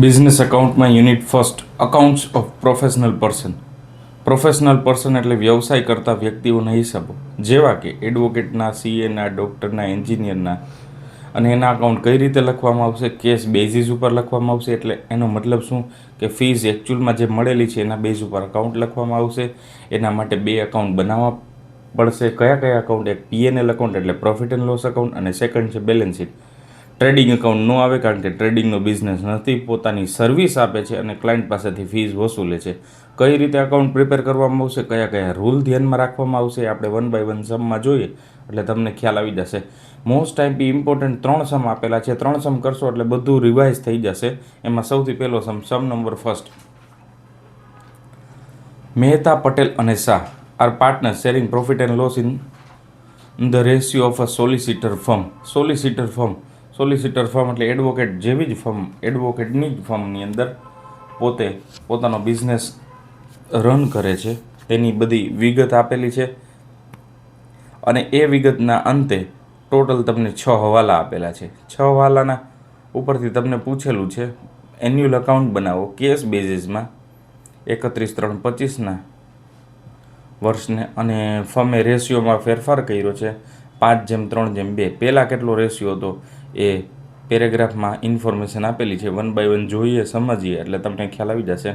Business અકાઉન્ટમાં unit first accounts of professional person. Professional person એટલે વ્યવસાય કરતા વ્યક્તિઓના હિસાબો, જેવા કે એડવોકેટના, સીએના, ડૉક્ટરના, એન્જિનિયરના. અને એના અકાઉન્ટ કઈ રીતે લખવામાં આવશે? કેશ બેઝિસ ઉપર લખવામાં આવશે. એટલે એનો મતલબ શું કે ફીઝ એકચ્યુઅલમાં જે મળેલી છે એના બેઝ ઉપર અકાઉન્ટ લખવામાં આવશે. એના માટે બે અકાઉન્ટ બનાવવા પડશે. કયા કયા અકાઉન્ટ? એક પીએનએલ અકાઉન્ટ એટલે પ્રોફિટ એન્ડ લોસ અકાઉન્ટ, અને સેકન્ડ છે બેલેન્સ શીટ. ટ્રેડિંગ અકાઉન્ટ ન આવે કારણ કે ટ્રેડિંગનો બિઝનેસ નથી, પોતાની સર્વિસ આપે છે અને ક્લાયન્ટ પાસેથી ફીઝ વસૂલે છે. કઈ રીતે અકાઉન્ટ પ્રિપેર કરવામાં આવશે, કયા કયા રૂલ ધ્યાનમાં રાખવામાં આવશે, આપણે 1 by 1 સમમાં જોઈએ એટલે તમને ખ્યાલ આવી જશે. મોસ્ટ ટાઈમ ઇમ્પોર્ટન્ટ 3 સમ આપેલા છે. 3 સમ કરશો એટલે બધું રિવાઇઝ થઈ જશે. એમાં સૌથી પહેલો sum number first. Mehta, Patel અને Shah are partner sharing profit and loss in the ratio of a solicitor firm. Solicitor firm એટલે એડવોકેટ જેવી જ ફર્મ, એડવોકેટની જ ફર્મની અંદર પોતે પોતાનો બિઝનેસ રન કરે છે. તેની બધી વિગત આપેલી છે અને એ વિગતના અંતે ટોટલ તમને 6 હવાલા આપેલા છે. 6 હવાલાના ઉપરથી તમને પૂછેલું છે એન્યુઅલ અકાઉન્ટ બનાવો કેશ બેઝિસમાં 31/3/25ના વર્ષને, અને ફર્મે રેશિયોમાં ફેરફાર કર્યો છે 5:3:2. પહેલાં કેટલો રેશિયો હતો એ પેરેગ્રાફમાં ઇન્ફોર્મેશન આપેલી છે. 1 by 1 જોઈએ, સમજીએ એટલે તમને ખ્યાલ આવી જશે.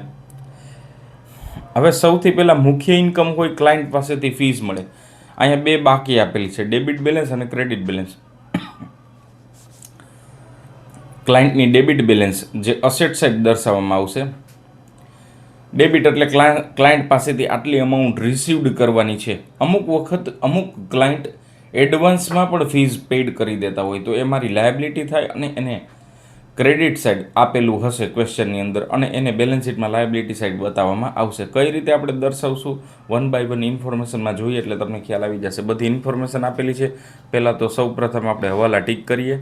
હવે સૌથી પહેલાં મુખ્ય ઇન્કમ હોય, ક્લાયન્ટ પાસેથી ફીઝ મળે. અહીંયા બે બાકી આપેલી છે, ડેબિટ બેલેન્સ અને ક્રેડિટ બેલેન્સ. ક્લાયન્ટની ડેબિટ બેલેન્સ જે અસેટ સાઇડ દર્શાવવામાં આવશે. ડેબિટ એટલે ક્લાયન્ટ પાસેથી આટલી અમાઉન્ટ રિસીવ્ડ કરવાની છે. અમુક વખત અમુક ક્લાયન્ટ એડવાન્સમાં પણ ફીઝ પેડ કરી દેતા હોય તો એ મારી લાયબિલિટી થાય, અને એને ક્રેડિટ સાઇડ આપેલું હશે ક્વેશ્ચનની અંદર, અને એને બેલેન્સ શીટમાં લાયબિલિટી સાઇડ બતાવવામાં આવશે. કઈ રીતે આપણે દર્શાવશું? 1 by 1 ઇન્ફોર્મેશનમાં જોઈએ એટલે તમને ખ્યાલ આવી જશે. બધી ઇન્ફોર્મેશન આપેલી છે. પહેલાં તો સૌ પ્રથમ આપણે હવાલા ટીક કરીએ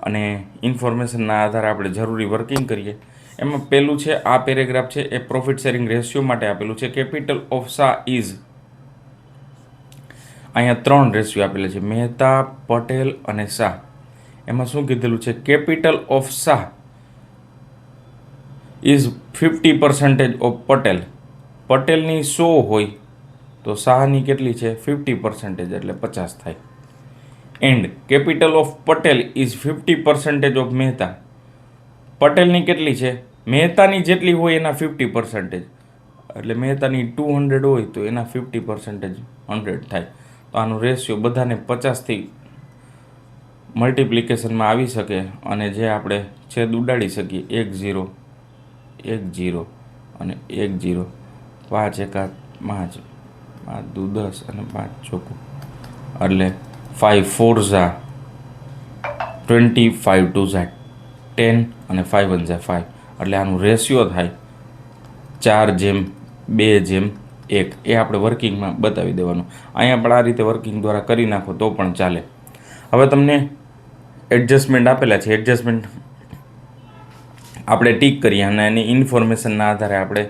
અને ઇન્ફોર્મેશનના આધારે આપણે જરૂરી વર્કિંગ કરીએ. એમાં પહેલું છે, આ પેરેગ્રાફ છે એ પ્રોફિટ શેરિંગ રેશિયો માટે આપેલું છે. કેપિટલ ઓફ શાહ ઇઝ, અહીંયા 3 રેશિયો આપેલા છે, મહેતા, પટેલ અને શાહ. એમાં શું કીધેલું છે? Capital of Shah is 50% of Patel. પટેલની 100 હોય તો શાહની કેટલી છે? 50%, એટલે 50 થાય. And capital of Patel is 50% of Mehta. પટેલની કેટલી છે? મહેતાની જેટલી હોય એના 50%, એટલે મહેતાની 200 હોય તો એના 50% 100 થાય. તો આનો રેશિયો બધાને 50થી મલ્ટિપ્લિકેશનમાં આવી શકે અને જે આપણે છેદ ઉડાડી શકીએ. 1 0 1 0 અને 1 0. 5 એકા 5, 5 દુ 10 અને 5 ચોકું, એટલે 5 4 ઝા 20, 5 2 ઝા 10 અને 5 1 ઝા 5. એટલે આનું રેશિયો થાય 4:2:1. એ આપણે વર્કિંગમાં બતાવી દેવાનું. અહીંયા પણ આ રીતે વર્કિંગ દ્વારા કરી નાખો તો પણ ચાલે. હવે તમને એડજસ્ટમેન્ટ આપેલા છે. એડજસ્ટમેન્ટ આપણે ટીક કરીએ અને એની ઇન્ફોર્મેશનના આધારે આપણે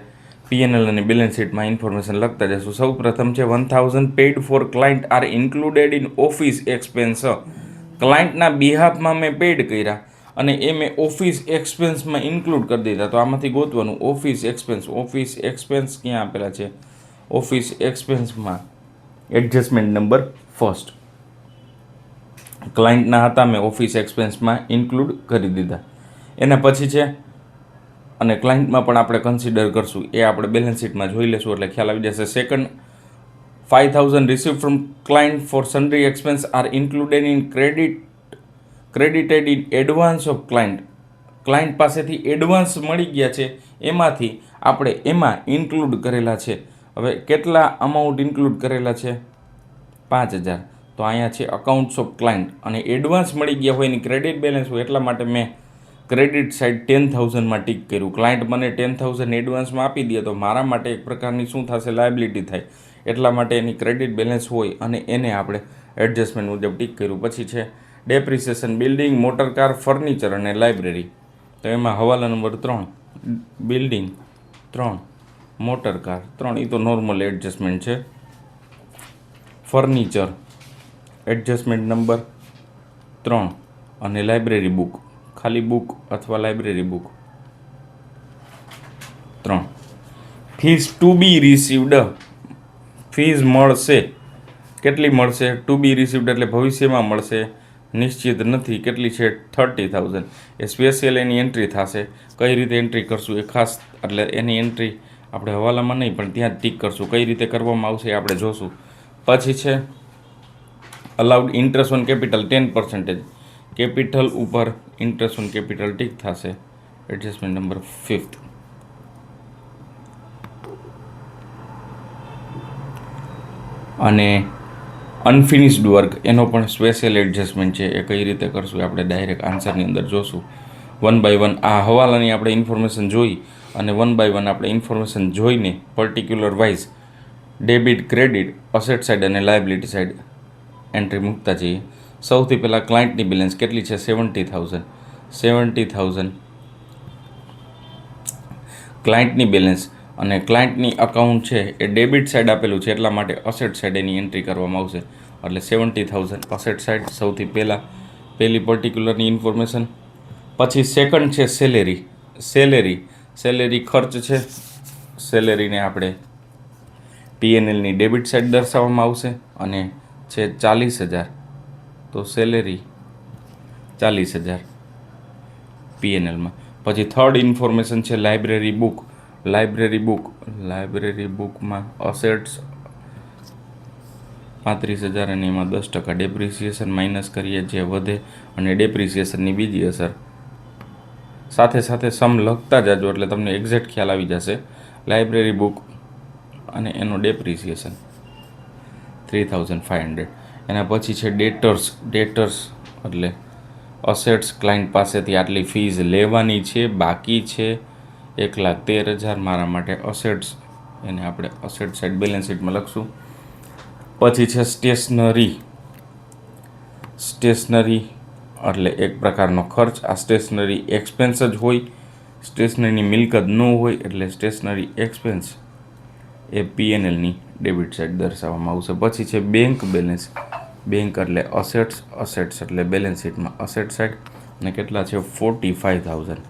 પીએનએલ અને બેલેન્સ શીટમાં ઇન્ફોર્મેશન લખતા જઈશું. સૌ પ્રથમ છે 1000 paid for client are included in office expense. ક્લાયન્ટના બિહાફમાં મેં પેઇડ કર્યા અને એ મેં ઓફિસ એક્સપેન્સમાં ઇન્ક્લુડ કરી દીધા. તો આમાંથી ગોતવાનું ઓફિસ એક્સપેન્સ. ઓફિસ એક્સપેન્સ ક્યાં આપેલા છે? ઓફિસ એક્સપેન્સમાં એડજસ્ટમેન્ટ નંબર ફર્સ્ટ. ક્લાયન્ટના હતા, મેં ઓફિસ એક્સપેન્સમાં ઇન્ક્લુડ કરી દીધા. એના પછી છે, અને ક્લાયન્ટમાં પણ આપણે કન્સિડર કરશું, એ આપણે બેલેન્સ શીટમાં જોઈ લેશું એટલે ખ્યાલ આવી જશે. Second, 5000 receive from client for sundry expense are included in credited in advance of client. Client પાસેથી એડવાન્સ મળી ગયા છે, એમાંથી આપણે એમાં ઇન્ક્લુડ કરેલા છે. હવે કેટલા અમાઉન્ટ ઇન્ક્લુડ કરેલા છે? 5000. તો અહીંયા છે અકાઉન્ટ્સ ઓફ ક્લાયન્ટ, અને એડવાન્સ મળી ગયા હોય એની ક્રેડિટ બેલેન્સ હોય એટલા માટે મેં ક્રેડિટ સાઇડ 10,000માં ટીક કર્યું. ક્લાયન્ટ મને 10,000 એડવાન્સમાં આપી દે તો મારા માટે એક પ્રકારની શું થશે? લાયબિલિટી થાય. એટલા માટે એની ક્રેડિટ બેલેન્સ હોય અને એને આપણે એડજસ્ટમેન્ટ મુજબ ટીક કર્યું. પછી છે depreciation, building, motor car, furniture અને લાઇબ્રેરી. તો એમાં હવાલા નંબર 3, બિલ્ડિંગ 3, મોટર કાર 3, એ તો નોર્મલ એડજસ્ટમેન્ટ છે. ફર્નિચર એડજસ્ટમેન્ટ નંબર 3, અને લાઇબ્રેરી બુક, ખાલી બુક અથવા લાઇબ્રેરી બુક ફીઝ ટુ બી રિસીવડ, ફીઝ મળશે, કેટલી મળશે? ટુ બી રિસીવડ એટલે ભવિષ્યમાં મળશે, નિશ્ચિત નથી. કેટલી છે? 30,000. એ સ્પેશિયલ એની એન્ટ્રી થશે. કઈ રીતે એન્ટ્રી કરશું એ ખાસ, એટલે એની એન્ટ્રી આપણે હવાલામાં નહીં પણ ત્યાં જ ટીક કરશું. કઈ રીતે કરવામાં આવશે એ આપણે જોશું. પછી છે allowed interest on capital 10%, capital ઉપર ઇન્ટરેસ્ટ ઓન કેપિટલ ટીક થશે. Adjustment number 5th. અને અનફિનિશ્ડ વર્ક એનો પણ સ્પેશિયલ એડજસ્ટમેન્ટ છે. એ કઈ રીતે કરશું એ આપણે ડાયરેક્ટ આન્સરની અંદર જોશું. 1 by 1 આ હવાલાની આપણે ઇન્ફોર્મેશન જોઈ અને 1 by 1 આપણે ઇન્ફોર્મેશન જોઈને particular wise debit, credit, asset side અને લાયબિલિટી સાઇડ એન્ટ્રી મૂકતા જઈએ. સૌથી પહેલાં ક્લાયન્ટની બેલેન્સ કેટલી છે? 70,000. 70,000 ક્લાયન્ટની બેલેન્સ, અને ક્લાયન્ટની અકાઉન્ટ છે એ ડેબિટ સાઇડ આપેલું છે એટલા માટે અસેટ સાઇડ એની એન્ટ્રી કરવામાં આવશે. એટલે 70,000 અસેટ સાઇડ સૌથી પહેલી પર્ટિક્યુલરની ઇન્ફોર્મેશન. પછી સેકન્ડ છે સેલેરી ખર્ચ છે. સેલેરીને આપણે P&Lની ડેબિટ સાઇડ દર્શાવવામાં આવશે અને છે 40,000, તો સેલેરી 40,000 P&Lમાં. પછી થર્ડ ઇન્ફોર્મેશન છે લાઇબ્રેરી બુકમાં અસેટ્સ 35,000 અને એમાં 10% ડેપ્રિસિએશન માઇનસ કરીએ જે વધે, અને ડેપ્રિસિએશનની બીજી અસર. સાથે સાથે સમ લખતા જાજો એટલે તમને એક્ઝેક્ટ ખ્યાલ આવી જશે. લાઇબ્રેરી બુક અને એનો ડેપ્રિસિએશન 3,500. એના પછી છે ડેટર્સ એટલે અસેટ્સ, ક્લાયન્ટ પાસેથી આટલી ફીઝ લેવાની છે, બાકી છે 1,13,000 મારા માટે અસેટ્સ, એને આપણે અસેટ સાઇડ બેલેન્સ શીટમાં લખશું. પછી છે સ્ટેશનરી એટલે એક પ્રકારનો ખર્ચ. આ સ્ટેશનરી એક્સપેન્સ જ હોય, સ્ટેશનરીની મિલકત ન હોય એટલે સ્ટેશનરી એક્સપેન્સ એ P&Lની ડેબિટ સાઇડ દર્શાવવામાં આવશે. પછી છે બેંક એટલે અસેટ્સ એટલે બેલેન્સ શીટમાં અસેટ સાઇડ, અને કેટલા છે? 45,000.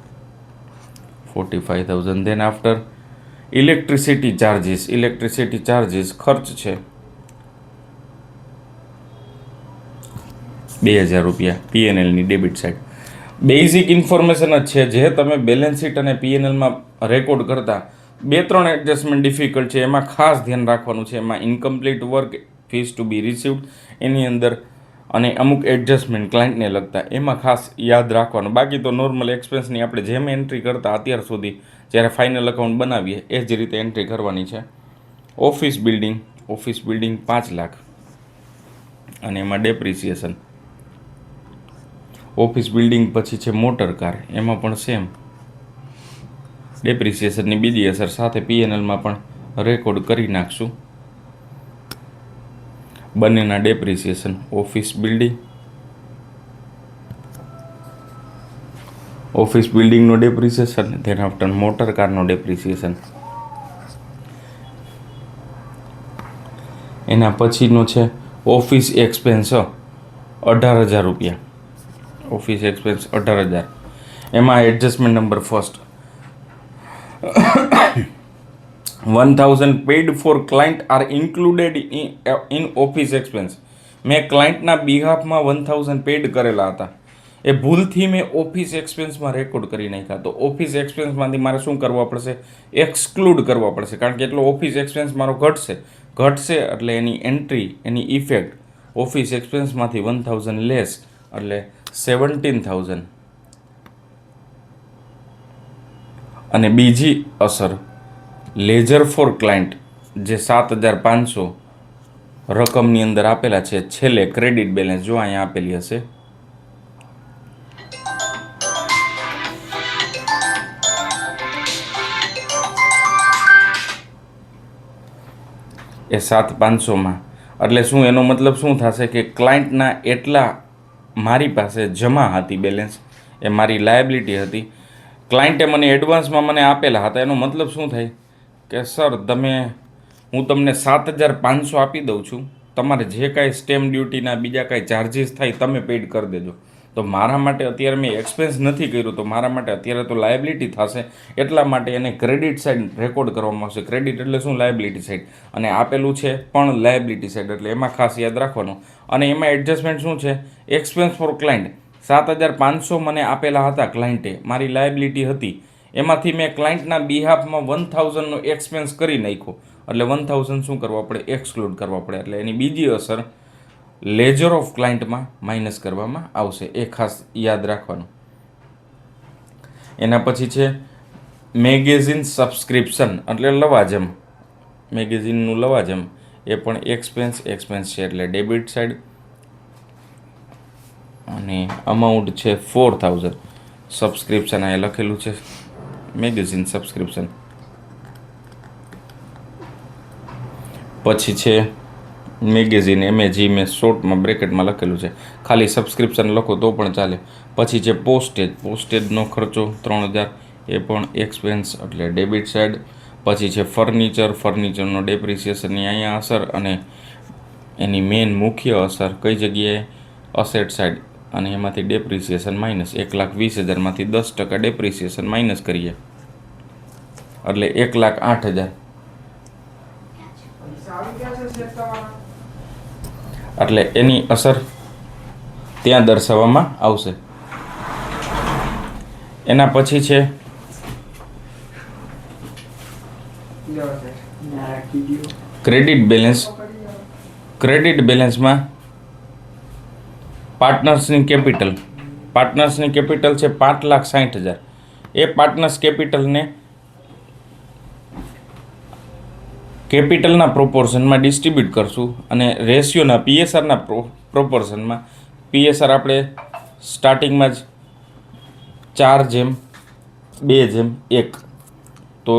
ધેન આફ્ટર ઇલેક્ટ્રિસિટી ચાર્જીસ ખર્ચ છે 2,000 રૂપિયા P&Lની ડેબિટ સાઇડ. બેઝિક ઇન્ફોર્મેશન જ છે જે તમે બેલેન્સ શીટ અને P&Lમાં રેકોર્ડ કરતા 2-3 એડજસ્ટમેન્ટ ડિફિકલ્ટ છે, એમાં ખાસ ધ્યાન રાખવાનું છે. એમાં ઇનકમ્પ્લીટ વર્ક, ફીઝ ટુ બી રિસીવડ એની અંદર, અને અમુક એડજસ્ટમેન્ટ ક્લાયન્ટને લગતા, એમાં ખાસ યાદ રાખવાનું. બાકી તો નોર્મલ એક્સપેન્સની આપણે જેમ એન્ટ્રી કરતા અત્યાર સુધી જ્યારે ફાઇનલ અકાઉન્ટ બનાવીએ એ જ રીતે એન્ટ્રી કરવાની છે. ઓફિસ બિલ્ડિંગ 5 લાખ અને એમાં ડેપ્રિસિએશન. ઓફિસ બિલ્ડિંગ પછી છે મોટર કાર, એમાં પણ સેમ ડેપ્રિસિએશનની બીજી અસર સાથે P&Lમાં પણ રેકોર્ડ કરી નાખશું. બંનેના ડેપ્રિસિએશન, ઓફિસ બિલ્ડિંગનો ડેપ્રિસિએશન, ધેન આફ્ટર મોટર કારનો ડેપ્રિસિએશન. એના પછીનો છે ઓફિસ એક્સપેન્સ 18,000 રૂપિયા. Office expense 18,000. એમાં adjustment number first 1,000 paid for client are included in office expense. મેં ક્લાયન્ટના બિહાફમાં 1,000 પેઇડ કરેલા હતા, એ ભૂલથી મેં ઓફિસ એક્સપેન્સમાં રેકોર્ડ કરી નાખ્યા. તો ઓફિસ એક્સપેન્સમાંથી મારે શું કરવા પડશે? એક્સક્લુડ કરવા પડશે, કારણ કે એટલો ઓફિસ એક્સપેન્સ મારો ઘટશે એટલે એની એન્ટ્રી, એની ઇફેક્ટ ઓફિસ એક્સપેન્સમાંથી 1,000 લેસ એટલે 17,000. અને બીજી અસર લેજર ફોર ક્લાયન્ટ જે 7,500 રકમની અંદર આપેલા છે છેલ્લે ક્રેડિટ બેલેન્સ, જો અહીંયા આપેલી હશે એ 7,500માં, એટલે શું એનો મતલબ શું થશે કે ક્લાયન્ટના એટલા મારી પાસે જમા હતી બેલેન્સ, એ મારી લાયબિલિટી હતી. ક્લાયન્ટે મને એડવાન્સમાં મને આપેલા હતા. એનો મતલબ શું થાય કે સર હું તમને 7,500 આપી દઉં છું, તમારે જે કાંઈ સ્ટેમ્પ ડ્યુટીના બીજા કાંઈ ચાર્જીસ થાય તમે પેઇડ કરી દેજો. તો મારા માટે અત્યારે મેં એક્સપેન્સ નથી કર્યું, તો મારા માટે અત્યારે તો લાયબિલિટી થશે. એટલા માટે એને ક્રેડિટ સાઇડ રેકોર્ડ કરવામાં આવશે. ક્રેડિટ એટલે શું? Liability side. અને આપેલું છે પણ લાયબિલિટી સાઇડ, એટલે એમાં ખાસ યાદ રાખવાનું. અને એમાં એડજસ્ટમેન્ટ શું છે? એક્સપેન્સ ફોર ક્લાયન્ટ 7,500 મને આપેલા હતા ક્લાયન્ટે, મારી લાયબિલિટી હતી. એમાંથી મેં ક્લાયન્ટના બિહાફમાં 1,000નો એક્સપેન્સ કરી નાખ્યો. એટલે 1,000 શું કરવા પડે? એક્સક્લુડ કરવા પડે. એટલે એની બીજી અસર લેજર ઓફ ક્લાયન્ટમાં માઇનસ કરવામાં આવશે. એ ખાસ યાદ રાખવાનું. એના પછી છે મેગેઝિન સબસ્ક્રિપ્શન, એટલે લવાજમ. મેગેઝિનનું લવાજમ એ પણ એક્સપેન્સ છે, એટલે ડેબિટ સાઇડ. અને અમાઉન્ટ છે 4,000. સબસ્ક્રિપ્શન અહીંયા લખેલું છે, મેગેઝિન સબસ્ક્રિપ્શન. પછી છે મેગેઝિન, એમએજી મેં શોર્ટમાં બ્રેકેટમાં લખેલું છે, ખાલી સબસ્ક્રિપ્શન લખો તો પણ ચાલે. પછી છે પોસ્ટેજનો ખર્ચો 3,000, એ પણ એક્સપેન્સ, એટલે ડેબિટ સાઇડ. પછી છે ફર્નિચરનો ડેપ્રિસિએશનની અહીંયા અસર, અને એની મેઇન મુખ્ય અસર કઈ જગ્યાએ? Asset side. અને એમાંથી ડેપ્રિસિએશન માઇનસ. 1,20,000માંથી 10% ડેપ્રિસિએશન માઇનસ કરીએ એટલે 1,08,000. એટલે એની અસર ત્યાં દર્શાવવામાં આવશે. એના પછી છે ક્રેડિટ બેલેન્સ. ક્રેડિટ બેલેન્સમાં પાર્ટનર્સની કેપિટલ છે 5,60,000. એ પાર્ટનર્સ કેપિટલના પ્રોપોર્શનમાં ડિસ્ટ્રીબ્યુટ કરશું, અને રેશિયોના પીએસઆરના પ્રોપોર્શનમાં. પીએસઆર આપણે સ્ટાર્ટિંગમાં જ 4:2:1, તો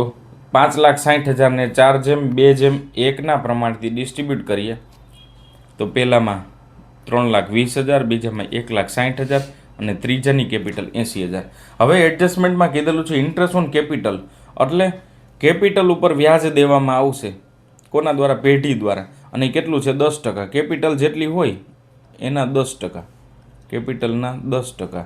5,60,000ને 4:2:1 પ્રમાણથી ડિસ્ટ્રીબ્યુટ કરીએ તો પહેલામાં 3,20,000, બીજામાં 1,60,000, અને ત્રીજાની કેપિટલ 80,000. હવે એડજસ્ટમેન્ટમાં કીધેલું છે ઇન્ટરેસ્ટ ઓન કેપિટલ, એટલે કેપિટલ ઉપર વ્યાજ દેવામાં આવશે. કોના દ્વારા? પેઢી દ્વારા. અને કેટલું છે? 10%. કેપિટલ જેટલી હોય એના 10%, કેપિટલના 10%,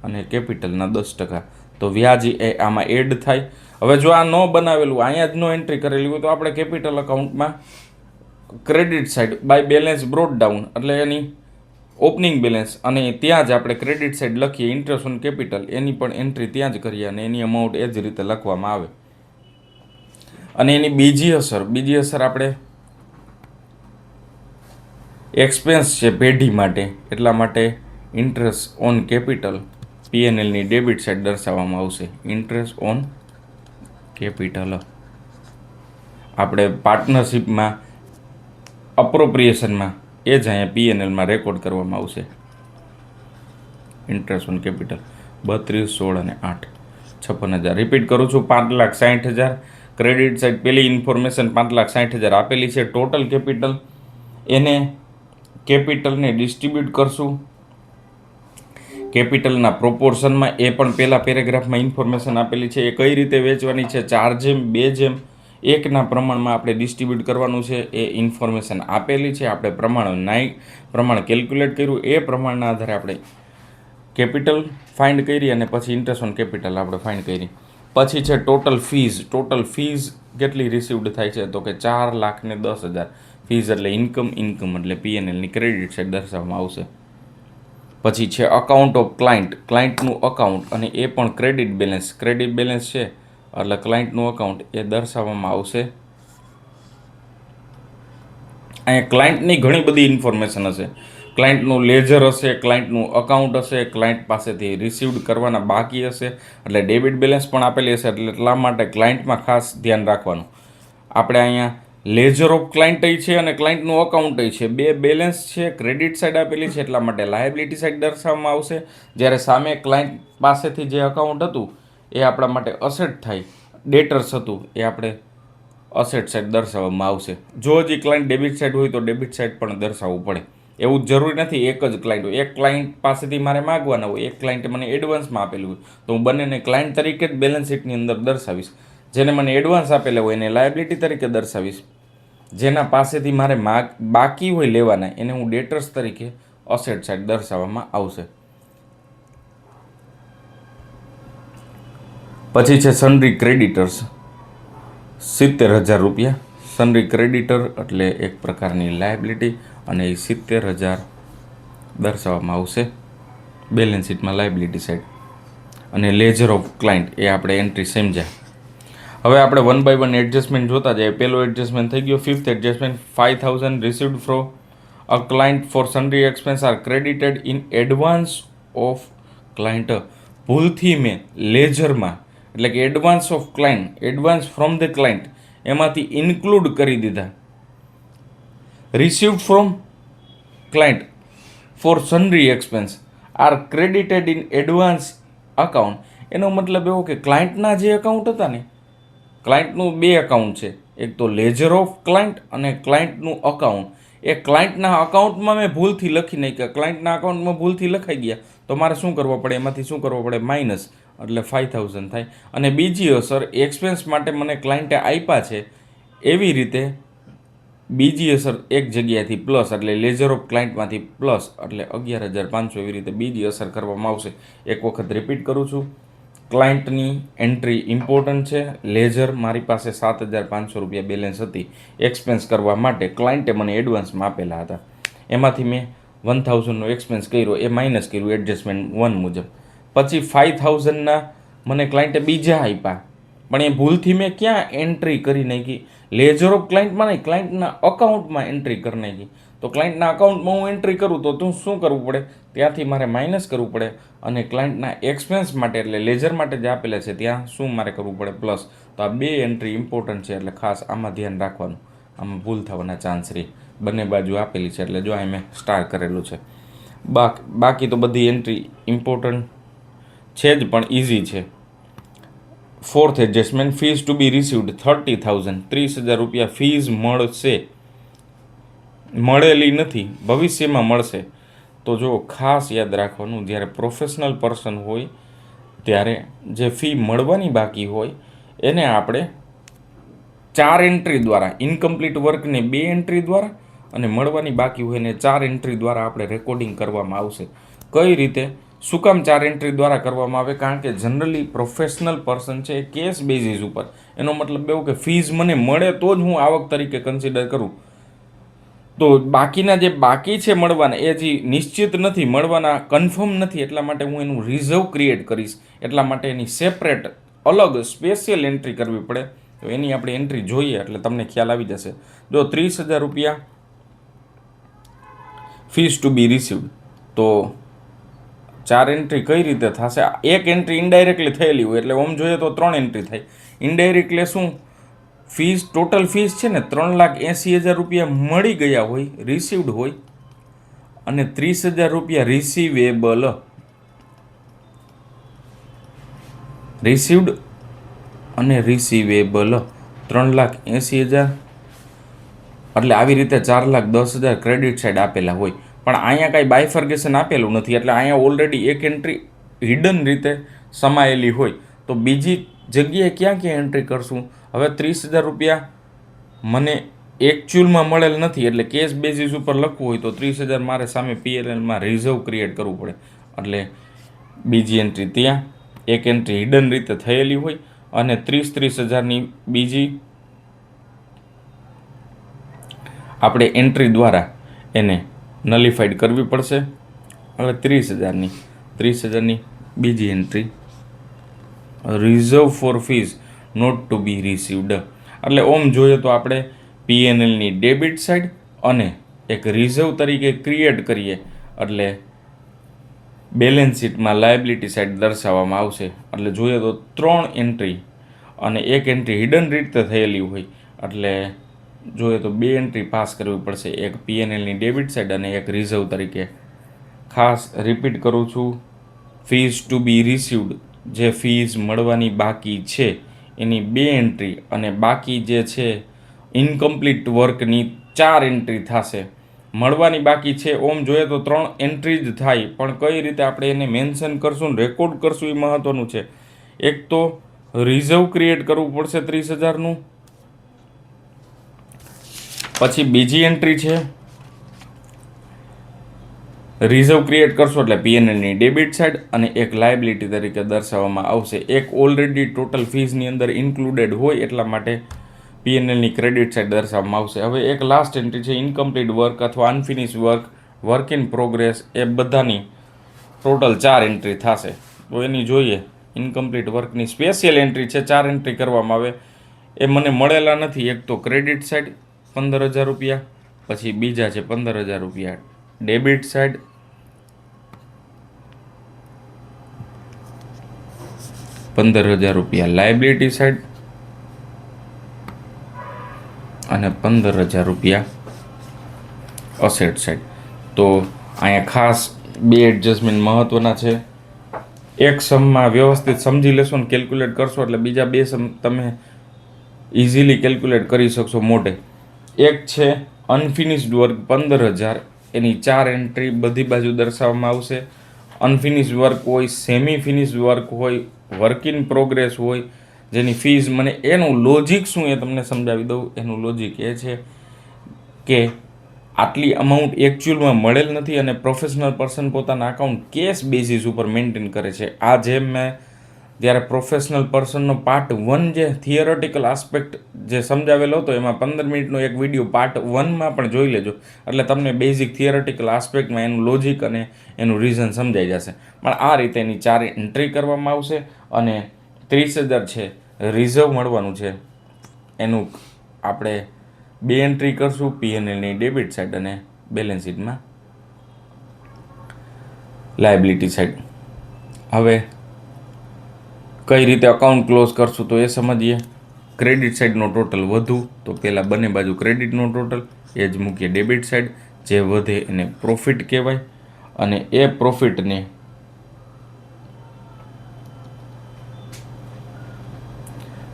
અને કેપિટલના 10%. તો વ્યાજ એ આમાં એડ થાય. હવે જો આ ન બનાવેલું, અહીંયા જ નો એન્ટ્રી કરેલી હોય, તો આપણે કેપિટલ અકાઉન્ટમાં credit side by balance brought down, એટલે એની ઓપનિંગ બેલેન્સ, અને ત્યાં જ આપણે ક્રેડિટ સાઇડ લખીએ ઇન્ટરેસ્ટ ઓન કેપિટલ, એની પણ એન્ટ્રી ત્યાં જ કરીએ, અને એની અમાઉન્ટ એ જ રીતે લખવામાં આવે. અને એની બીજી અસર આપણે એક્સપેન્સ છે પેઢી માટે, એટલા માટે ઇન્ટરેસ્ટ ઓન કેપિટલ પીએનએલની ડેબિટ સાઇડ દર્શાવવામાં આવશે. ઇન્ટરેસ્ટ ઓન કેપિટલ આપણે પાર્ટનરશિપમાં અપ્રોપ્રિએશનમાં એ જ અહીંયા પીએનએલમાં રેકોર્ડ કરવામાં આવશે. ઇન્ટરેસ્ટ ઓન કેપિટલ 32, 16 અને 8, 56,000. રિપીટ કરું છું, 5,60,000 ક્રેડિટ સાઇડ. પેલી ઇન્ફોર્મેશન 5,60,000 આપેલી છે. ટોટલ કેપિટલ, એને કેપિટલને ડિસ્ટ્રીબ્યુટ કરશું કેપિટલના પ્રોપોર્શનમાં. એ પણ પહેલા પેરેગ્રાફમાં ઇન્ફોર્મેશન આપેલી છે. એ કઈ રીતે વેચવાની છે? 4:2:1 પ્રમાણમાં આપણે ડિસ્ટ્રીબ્યુટ કરવાનું છે. એ ઇન્ફોર્મેશન આપેલી છે. આપણે પ્રમાણ કેલ્ક્યુલેટ કર્યું, એ પ્રમાણના આધારે આપણે કેપિટલ ફાઇન્ડ કરી, અને પછી ઇન્ટરેસ્ટ ઓન કેપિટલ આપણે ફાઇન્ડ કરી. પછી છે ટોટલ ફીઝ કેટલી રિસીવ્ડ થાય છે? તો કે 4,10,000. ફીઝ એટલે ઇન્કમ એટલે પીએનએલની ક્રેડિટ સાઇડ દર્શાવવામાં આવશે. પછી છે અકાઉન્ટ ઓફ ક્લાયન્ટનું અકાઉન્ટ, અને એ પણ ક્રેડિટ બેલેન્સ છે, એટલે ક્લાયન્ટનું અકાઉન્ટ એ દર્શાવવામાં આવશે. અહીંયા ક્લાયન્ટની ઘણી બધી ઇન્ફોર્મેશન હશે. ક્લાયન્ટનું લેજર હશે, ક્લાયન્ટનું અકાઉન્ટ હશે, ક્લાયન્ટ પાસેથી રિસીવ્ડ કરવાના બાકી હશે, એટલે ડેબિટ બેલેન્સ પણ આપેલી હશે. એટલે એટલા માટે ક્લાયન્ટમાં ખાસ ધ્યાન રાખવાનું. આપણે અહીંયા લેજર ઓફ ક્લાયન્ટ છે અને ક્લાયન્ટનું અકાઉન્ટ છે, બે બેલેન્સ છે, ક્રેડિટ સાઇડ આપેલી છે, એટલા માટે લાયબિલિટી સાઇડ દર્શાવવામાં આવશે. જ્યારે સામે ક્લાયન્ટ પાસેથી જે અકાઉન્ટ હતું એ આપણા માટે અસેટ થાય, ડેટર્સ હતું, એ આપણે અસેટ સાઇડ દર્શાવવામાં આવશે. જો હજી ક્લાયન્ટ ડેબિટ સાઇડ હોય તો ડેબિટ સાઇડ પણ દર્શાવવું પડે. એવું જ જરૂરી નથી એક જ ક્લાયન્ટ હોય. એક ક્લાયન્ટ પાસેથી મારે માગવાના હોય, એક ક્લાયન્ટે મને એડવાન્સમાં આપેલું હોય, તો હું બંનેને ક્લાયન્ટ તરીકે જ બેલેન્સ શીટની અંદર દર્શાવીશ. જેને મને એડવાન્સ આપેલા હોય એને લાયબિલિટી તરીકે દર્શાવીશ. જેના પાસેથી મારે બાકી હોય લેવાના એને હું ડેટર્સ તરીકે અસેટ સાઈડ દર્શાવવામાં આવશે. પછી છે સનરી ક્રેડિટર્સ, 70,000 રૂપિયા. સનરી ક્રેડિટર એટલે એક પ્રકારની લાયબિલિટી અને એ 70,000 દર્શાવવામાં આવશે બેલેન્સ શીટમાં લાયબિલિટી સાઈડ. અને લેજર ઓફ ક્લાયન્ટ એ આપણે એન્ટ્રી સમજ્યા. હવે આપણે 1 by 1 એડજસ્ટમેન્ટ જોતા જાય. પહેલો એડજસ્ટમેન્ટ થઈ ગયો. 5th adjustment, 5,000 received from a client for sundry expense are credited in advance of client. ભૂલથી મેં લેજરમાં એટલે કે advance of client, advance from the client એમાંથી ઇન્ક્લુડ કરી દીધા. Received from client for sundry expense are credited in advance account. એનો મતલબ એવો કે ક્લાયન્ટના જે અકાઉન્ટ હતા ને, ક્લાયન્ટનું 2 અકાઉન્ટ છે, એક તો લેજર ઓફ ક્લાયન્ટ અને ક્લાયન્ટનું અકાઉન્ટ. એ ક્લાયન્ટના અકાઉન્ટમાં મેં ભૂલથી લખી નાખ્યા, ક્લાયન્ટના અકાઉન્ટમાં ભૂલથી લખાઈ ગયા, તો મારે શું કરવું પડે? એમાંથી શું કરવું પડે? માઇનસ, એટલે 5,000 થાય. અને બીજી અસર, એક્સપેન્સ માટે મને ક્લાયન્ટે આપ્યા છે એવી રીતે બીજી અસર એક જગ્યાએથી પ્લસ, એટલે લેજર ઓફ ક્લાયન્ટમાંથી પ્લસ, એટલે 11,500 એવી રીતે બીજી અસર કરવામાં આવશે. એક વખત રિપીટ કરું છું, ક્લાયન્ટની એન્ટ્રી ઇમ્પોર્ટન્ટ છે. લેજર મારી પાસે 7,500 રૂપિયા બેલેન્સ હતી એક્સપેન્સ કરવા માટે, ક્લાયન્ટે મને એડવાન્સમાં આપેલા હતા. એમાંથી મેં 1,000નો એક્સપેન્સ કર્યો, એ માઇનસ કર્યું એડજસ્ટમેન્ટ 1 મુજબ. પછી 5,000ના મને ક્લાયન્ટે બીજા આપ્યા, પણ એ ભૂલથી મેં ક્યાં એન્ટ્રી કરી નાખી? લેજર ઓફ ક્લાયન્ટમાં નહીં, ક્લાયન્ટના અકાઉન્ટમાં એન્ટ્રી કરી નાખી. તો ક્લાયન્ટના અકાઉન્ટમાં હું એન્ટ્રી કરું તો શું કરવું પડે? ત્યાંથી મારે માઇનસ કરવું પડે. અને ક્લાયન્ટના એક્સપેન્સ માટે એટલે લેજર માટે જે આપેલા છે ત્યાં શું મારે કરવું પડે? પ્લસ. તો આ 2 એન્ટ્રી ઇમ્પોર્ટન્ટ છે, એટલે ખાસ આમાં ધ્યાન રાખવાનું. આમાં ભૂલ થવાના ચાન્સ રહી. બંને બાજુ આપેલી છે, એટલે જો અહીં મેં સ્ટાર કરેલું છે. બાકી તો બધી એન્ટ્રી ઇમ્પોર્ટન્ટ છે જ, પણ ઇઝી છે. 4th adjustment, fees two be received 30,000, 30,000 રૂપિયા ફીઝ મળશે, મળેલી નથી, ભવિષ્યમાં મળશે. તો જો ખાસ યાદ રાખવાનું, જ્યારે પ્રોફેશનલ પર્સન હોય ત્યારે જે ફી મળવાની બાકી હોય એને આપણે 4 એન્ટ્રી દ્વારા, ઇનકમ્પ્લીટ વર્કને 2 એન્ટ્રી દ્વારા અને મળવાની બાકી હોય એને 4 એન્ટ્રી દ્વારા આપણે રેકોર્ડિંગ કરવામાં આવશે. કઈ રીતે, શું કામ 4 એન્ટ્રી દ્વારા કરવામાં આવે? કારણ કે જનરલી પ્રોફેશનલ પર્સન છે એ કેશ બેઝિસ ઉપર, એનો મતલબ એવું કે ફીઝ મને મળે તો જ હું આવક તરીકે કન્સિડર કરું. તો બાકીના જે બાકી છે મળવાના, એ જે નિશ્ચિત નથી, મળવાના કન્ફર્મ નથી, એટલા માટે હું એનું રિઝર્વ ક્રિએટ કરીશ. એટલા માટે એની સેપરેટ અલગ સ્પેશિયલ એન્ટ્રી કરવી પડે. તો એની આપણે એન્ટ્રી જોઈએ એટલે તમને ખ્યાલ આવી જશે. જો 30,000 રૂપિયા ફીઝ ટુ બી રિસીવ્ડ, તો 4 એન્ટ્રી કઈ રીતે થશે? એક એન્ટ્રી ઇનડાયરેક્ટલી થયેલી હોય એટલે ઓમ જોઈએ તો 3 એન્ટ્રી થાય. ઇનડાયરેક્ટલી શું? ફીઝ, ટોટલ ફીઝ છે ને 3,80,000 રૂપિયા મળી ગયા હોય, રિસીવ્ડ હોય, અને 30,000 રૂપિયા રિસીવેબલ, રિસીવ્ડ અને રિસીવેબલ 3,80,000, એટલે આવી રીતે 4,10,000 ક્રેડિટ સાઈડ આપેલા હોય. પણ અહીંયા કાંઈ બાયફર્ગેશન આપેલું નથી, એટલે અહીંયા ઓલરેડી એક એન્ટ્રી હિડન રીતે સમાયેલી હોય. તો બીજી જગ્યાએ ક્યાં એન્ટ્રી કરશું? હવે 30,000 રૂપિયા મને એકચ્યુઅલમાં મળેલ નથી, એટલે કેશ બેઝિસ ઉપર લખવું હોય તો 30,000 મારે સામે પીએલએલમાં રિઝર્વ ક્રિએટ કરવું પડે. એટલે બીજી એન્ટ્રી ત્યાં, એક એન્ટ્રી હિડન રીતે થયેલી હોય, અને 30,000ની બીજી આપણે એન્ટ્રી દ્વારા એને નલિફાઈડ કરવી પડશે. હવે 30,000ની બીજી entry, reserve for fees not to be received. એટલે ઓમ જોઈએ તો આપણે પીએનએલની ડેબિટ સાઈડ અને એક રિઝર્વ તરીકે ક્રિએટ કરીએ એટલે બેલેન્સ શીટમાં લાયબિલિટી સાઈડ દર્શાવવામાં આવશે. એટલે જોઈએ તો 3 એન્ટ્રી અને એક એન્ટ્રી હિડન રીતે થયેલી હોય, એટલે જોઈએ તો 2 એન્ટ્રી પાસ કરવી પડશે, એક પીએનએલની ડેબિટ સાઈડ અને એક રિઝર્વ તરીકે. ખાસ રિપીટ કરું છું, ફીઝ ટુ બી રિસીવ્ડ, જે ફીઝ મળવાની બાકી છે એની 2 એન્ટ્રી, અને બાકી જે છે ઇનકમ્પ્લીટ વર્કની 4 એન્ટ્રી થશે. મળવાની બાકી છે ઓમ જોઈએ તો 3 એન્ટ્રી જ થાય, પણ કઈ રીતે આપણે એને મેન્શન કરશું, રેકોર્ડ કરશું એ મહત્ત્વનું છે. એક તો રિઝર્વ ક્રિએટ કરવું પડશે 30,000નું. પછી બીજી એન્ટ્રી છે રિઝર્વ ક્રિએટ કરશો એટલે પીએનએલની ડેબિટ સાઇડ અને એક લાયબિલિટી તરીકે દર્શાવવામાં આવશે. એક ઓલરેડી ટોટલ ફીઝની અંદર ઇન્ક્લુડેડ હોય એટલા માટે પીએનએલની ક્રેડિટ સાઇડ દર્શાવવામાં આવશે. હવે એક લાસ્ટ એન્ટ્રી છે ઇનકમ્પ્લીટ વર્ક અથવા અનફિનિશ વર્ક, વર્ક ઇન પ્રોગ્રેસ, એ બધાની ટોટલ 4 એન્ટ્રી થશે. તો એની જોઈએ. ઇનકમ્પ્લીટ વર્કની સ્પેશિયલ એન્ટ્રી છે, 4 એન્ટ્રી કરવામાં આવે. એ મને મળેલા નથી. એક તો ક્રેડિટ સાઇડ 15,000 રૂપિયા, પછી બીજા છે 15,000 રૂપિયા ડેબિટ સાઇડ, ₹15,000 લાયબિલિટી સાઇડ અને ₹15,000 અસેટ સાઇડ. તો અહીંયા ખાસ 2 એડજસ્ટમેન્ટ મહત્વના છે. એક સમમાં વ્યવસ્થિત સમજી લેશો ને કેલ્ક્યુલેટ કરશો એટલે બીજા 2 સમ તમે ઇઝીલી કેલ્ક્યુલેટ કરી શકશો મોઢે. એક છે અનફિનિશ્ડ વર્ક 15,000, એની 4 એન્ટ્રી બધી બાજુ દર્શાવવામાં આવશે. અનફિનિશ્ડ વર્ક હોય, સેમી ફિનિશ્ડ વર્ક હોય, વર્ક ઇન પ્રોગ્રેસ હોય, જેની ફીઝ મને એનું લોજિક શું એ તમને સમજાવી દઉં. એનું લોજિક એ છે કે આટલી અમાઉન્ટ એકચ્યુઅલમાં મળેલ નથી અને પ્રોફેશનલ પર્સન પોતાના અકાઉન્ટ કેશ બેઝિસ ઉપર મેન્ટેન કરે છે. આ જેમ મેં જ્યારે પ્રોફેશનલ પર્સનનો પાર્ટ 1 જે થિયરોટિકલ આસ્પેક્ટ જે સમજાવેલો હતો એમાં 15 મિનિટનો એક વિડીયો પાર્ટ 1માં પણ જોઈ લેજો, એટલે તમને બેઝિક થિયરોટિકલ આસ્પેક્ટમાં એનું લોજિક અને એનું રીઝન સમજાઈ જશે. પણ આ રીતે એની 4 એન્ટ્રી કરવામાં આવશે અને 30,000 છે રિઝર્વ મળવાનું છે. એનું આપણે 2 એન્ટ્રી કરશું, પીએનએલની ડેબિટ સાઇડ અને બેલેન્સ શીટમાં લાયબિલિટી સાઇડ. હવે કઈ રીતે અકાઉન્ટ ક્લોઝ કરશું તો એ સમજીએ. ક્રેડિટ સાઇડનો ટોટલ વધુ તો પહેલાં બંને બાજુ ક્રેડિટનો ટોટલ એ જ મૂકીએ ડેબિટ સાઇડ. જે વધે એને પ્રોફિટ કહેવાય અને એ પ્રોફિટને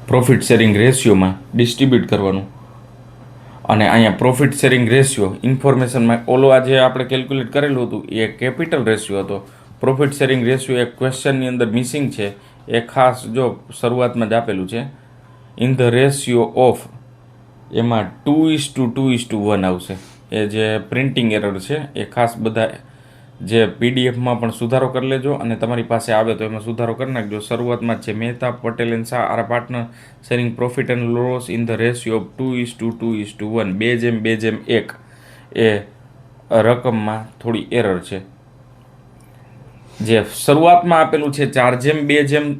પ્રોફિટ શેરિંગ રેશિયોમાં ડિસ્ટ્રીબ્યુટ કરવાનું. અને અહીંયા પ્રોફિટ શેરિંગ રેશિયો ઇન્ફોર્મેશનમાં ઓલો આજે આપણે કેલ્ક્યુલેટ કરેલું હતું એ કેપિટલ રેશિયો હતો. પ્રોફિટ શેરિંગ રેશિયો એક ક્વેશ્ચનની અંદર મિસિંગ છે. એ ખાસ જો શરૂઆતમાં જ આપેલું છે ઇન ધ રેશિયો ઓફ, એમાં 2:2:1 આવશે. એ જે પ્રિન્ટિંગ એરર છે એ ખાસ બધા જે પીડીએફમાં પણ સુધારો કરી લેજો અને તમારી પાસે આવે તો એમાં સુધારો કરી નાખજો. શરૂઆતમાં છે Mehta, Patel and Shah are partner sharing profit and loss in the ratio of 2:2:1, 2:1. એ રકમમાં થોડી એરર છે. જે શરૂઆતમાં આપેલું છે 4:2:1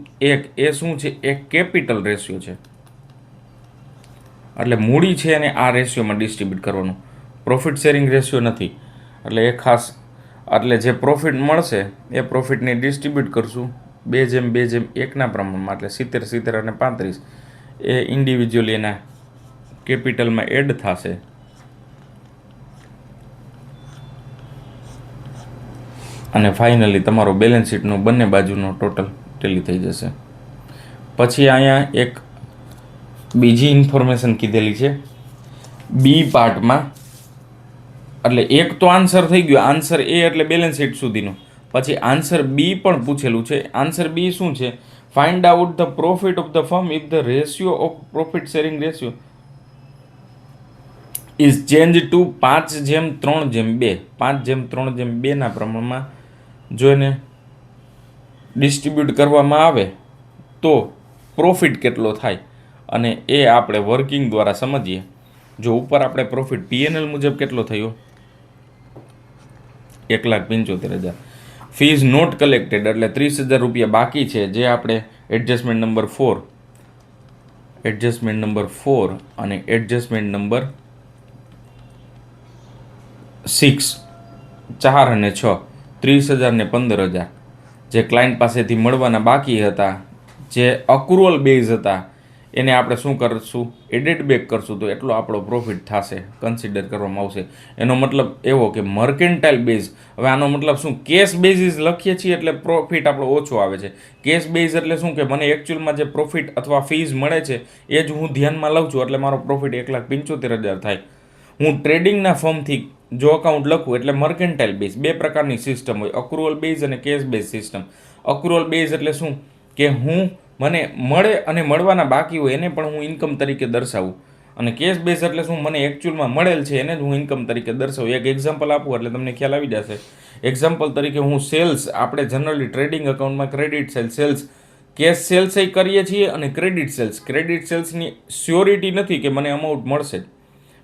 એ શું છે? એ કેપિટલ રેશિયો છે. એટલે મૂડી છે અને આ રેશિયોમાં ડિસ્ટ્રીબ્યુટ કરવાનું. પ્રોફિટ શેરિંગ રેશિયો નથી. એટલે એ ખાસ, એટલે જે પ્રોફિટ મળશે એ પ્રોફિટને ડિસ્ટ્રીબ્યુટ કરશું 2:2:1 પ્રમાણમાં. એટલે 70, 70 અને 35 એ ઇન્ડિવિજ્યુઅલી એના કેપિટલમાં એડ થશે. અને ફાઇનલી તમારો બેલેન્સ શીટનો બંને બાજુનો ટોટલ ટેલી થઈ જશે. પછી અહીંયા એક બીજી ઇન્ફોર્મેશન કીધેલી છે બી પાર્ટમાં. એટલે એક તો આન્સર થઈ ગયો, આન્સર એ એટલે બેલેન્સ શીટ સુધીનો. પછી આન્સર બી પણ પૂછેલું છે. આન્સર બી શું છે? Find out the profit of the firm if the ratio of profit sharing ratio is change to 5:3:2. 5:3:2 ના પ્રમાણમાં જો એને ડિસ્ટ્રીબ્યુટ કરવામાં આવે તો પ્રોફિટ કેટલો થાય અને એ આપણે વર્કિંગ દ્વારા સમજીએ. જો ઉપર આપણે પ્રોફિટ પીએનએલ મુજબ કેટલો થયો? 1,75,000. ફીઝ નોટ કલેક્ટેડ એટલે 30,000 રૂપિયા બાકી છે, જે આપણે એડજસ્ટમેન્ટ નંબર 4 અને એડજસ્ટમેન્ટ નંબર 6, 4 અને 6, 30,000 ને 15,000 જે ક્લાયન્ટ પાસેથી મળવાના બાકી હતા, જે અક્રુઅલ બેઝ હતા, એને આપણે શું કરશું? એડેડ બેક કરશું તો એટલો આપણો પ્રોફિટ થશે, કન્સિડર કરવામાં આવશે. એનો મતલબ એવો કે મર્કેન્ટાઇલ બેઝ. હવે આનો મતલબ શું? કેશ બેઝિસ લખીએ છીએ એટલે પ્રોફિટ આપણો ઓછો આવે છે. કેશ બેઝ એટલે શું કે મને એકચ્યુઅલમાં જે પ્રોફિટ અથવા ફીઝ મળે છે એ જ હું ધ્યાનમાં લઉં છું એટલે મારો પ્રોફિટ 1,75,000 થાય. હું ટ્રેડિંગના ફર્મથી જો અકાઉન્ટ લખું એટલે મર્કેન્ટાઇલ બેઝ. 2 પ્રકારની સિસ્ટમ હોય, અક્રુઅલ બેઝ અને કેશ બેઝ સિસ્ટમ. અક્રુઅલ બેઝ એટલે શું કે મને મળે અને મળવાના બાકી હોય એને પણ હું ઇન્કમ તરીકે દર્શાવું. અને કેશ બેઝ એટલે શું, મને એકચ્યુઅલમાં મળેલ છે એને જ હું ઇન્કમ તરીકે દર્શાવું. એક એક્ઝામ્પલ આપું એટલે તમને ખ્યાલ આવી જશે. એક્ઝામ્પલ તરીકે હું સેલ્સ, આપણે જનરલી ટ્રેડિંગ અકાઉન્ટમાં ક્રેડિટ સેલ્સ કેશ સેલ્સ કરીએ છીએ અને ક્રેડિટ સેલ્સની સ્યોરિટી નથી કે મને અમાઉન્ટ મળશે.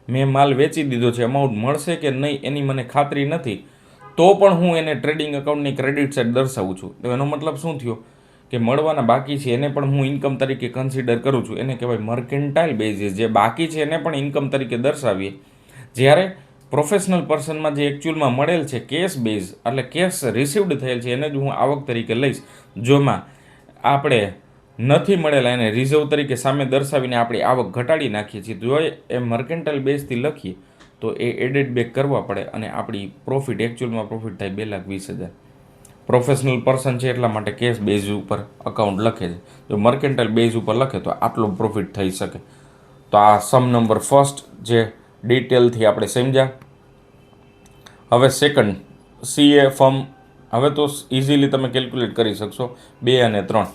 મેં માલ વેચી દીધો છે, અમાઉન્ટ મળશે કે નહીં એની મને ખાતરી નથી, તો પણ હું એને ટ્રેડિંગ અકાઉન્ટની ક્રેડિટ સાઇડ દર્શાવું છું. તો એનો મતલબ શું થયો કે મળવાના બાકી છે એને પણ હું ઇન્કમ તરીકે કન્સિડર કરું છું. એને કહેવાય મર્કેન્ટાઇલ બેઝિસ. જે બાકી છે એને પણ ઇન્કમ તરીકે દર્શાવીએ. જ્યારે પ્રોફેશનલ પર્સનમાં જે એકચ્યુઅલમાં મળેલ છે કેશ બેઝ એટલે કેશ રિસીવડ થયેલ છે એને જ હું આવક તરીકે લઈશ. જોમાં આપણે નથી મળેલા એને રિઝર્વ તરીકે સામે દર્શાવીને આપણી આવક ઘટાડી નાખીએ છીએ. જો એ મર્કેન્ટાઇલ બેઝથી લખીએ તો એ એડેડ બેક કરવા પડે અને આપણી પ્રોફિટ એકચ્યુઅલમાં પ્રોફિટ થાય 2,20,000. પ્રોફેશનલ પર્સન છે એટલા માટે કેશ બેઝ ઉપર અકાઉન્ટ લખે છે. જો મર્કેન્ટાઇલ બેઝ ઉપર લખે તો આટલો પ્રોફિટ થઈ શકે. તો આ સમ નંબર ફર્સ્ટ જે ડિટેલથી આપણે સમજ્યા. હવે સેકન્ડ સીએ ફર્મ, હવે તો ઇઝીલી તમે કેલ્ક્યુલેટ કરી શકશો. 2 અને 3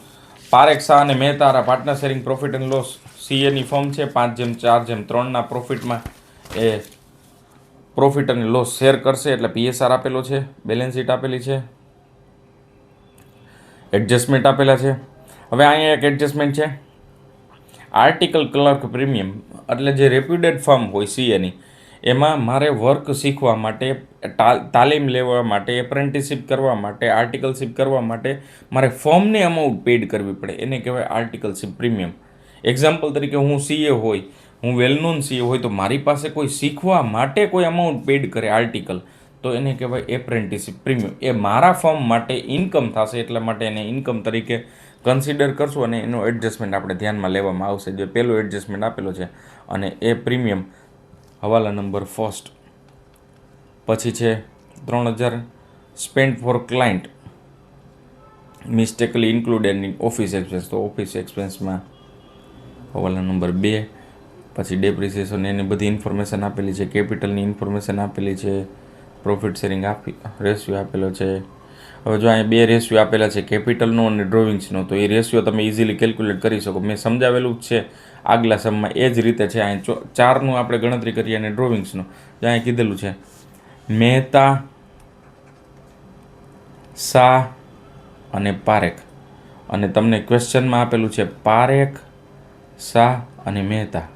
પારેખ, શાહ અને Mehta partner sharing profit and loss. સીએની ફર્મ છે 5/4/3ના પ્રોફિટમાં એ પ્રોફિટ અને લોસ શેર કરશે એટલે પીએસઆર આપેલો છે, બેલેન્સ શીટ આપેલી છે, એડજસ્ટમેન્ટ આપેલા છે. હવે અહીંયા એક એડજસ્ટમેન્ટ છે, આર્ટિકલ ક્લર્ક પ્રીમિયમ એટલે જે રેપ્યુટેડ ફર્મ હોય સીએની એમાં મારે વર્ક શીખવા માટે, તાલીમ લેવા માટે, એપ્રેન્ટિસશીપ કરવા માટે, આર્ટિકલશીપ કરવા માટે મારે ફર્મને અમાઉન્ટ પેડ કરવી પડે. એને કહેવાય આર્ટિકલશીપ પ્રીમિયમ. એક્ઝામ્પલ તરીકે હું સીએ હોય, હું વેલ નોન સીએ હોય તો મારી પાસે કોઈ શીખવા માટે કોઈ અમાઉન્ટ પેડ કરે આર્ટિકલ, તો એને કહેવાય એપ્રેન્ટિસશીપ પ્રીમિયમ. એ મારા ફર્મ માટે ઇન્કમ થશે એટલા માટે એને ઇન્કમ તરીકે કન્સિડર કરશું અને એનો એડજસ્ટમેન્ટ આપણે ધ્યાનમાં લેવામાં આવશે. જે પહેલો એડજસ્ટમેન્ટ આપેલો છે અને એ પ્રીમિયમ હવાલા નંબર ફર્સ્ટ. પછી છે 3,000 spend for client mistakenly included in office expense. તો ઓફિસ એક્સપેન્સમાં હવાલા નંબર 2. પછી ડેપ્રિસિએશન એની બધી ઇન્ફોર્મેશન આપેલી છે, કેપિટલની ઇન્ફોર્મેશન આપેલી છે, પ્રોફિટ શેરિંગ રેશિયો આપેલો છે. હવે જો અહીંયા 2 રેશિયો આપેલા છે, કેપિટલનો અને ડ્રોવિંગ્સનો. તો એ રેશિયો તમે ઇઝીલી કેલ્ક્યુલેટ કરી શકો. મેં સમજાવેલું જ છે આગલા સમમાં એ જ રીતે છે. અહીં 4નું આપણે ગણતરી કરીએ અને ડ્રોવિંગ્સનો જો અહીં કીધેલું છે મહેતા, શાહ અને પારેખ. અને તમને ક્વેશ્ચનમાં આપેલું છે પારેખ, શાહ અને મહેતા.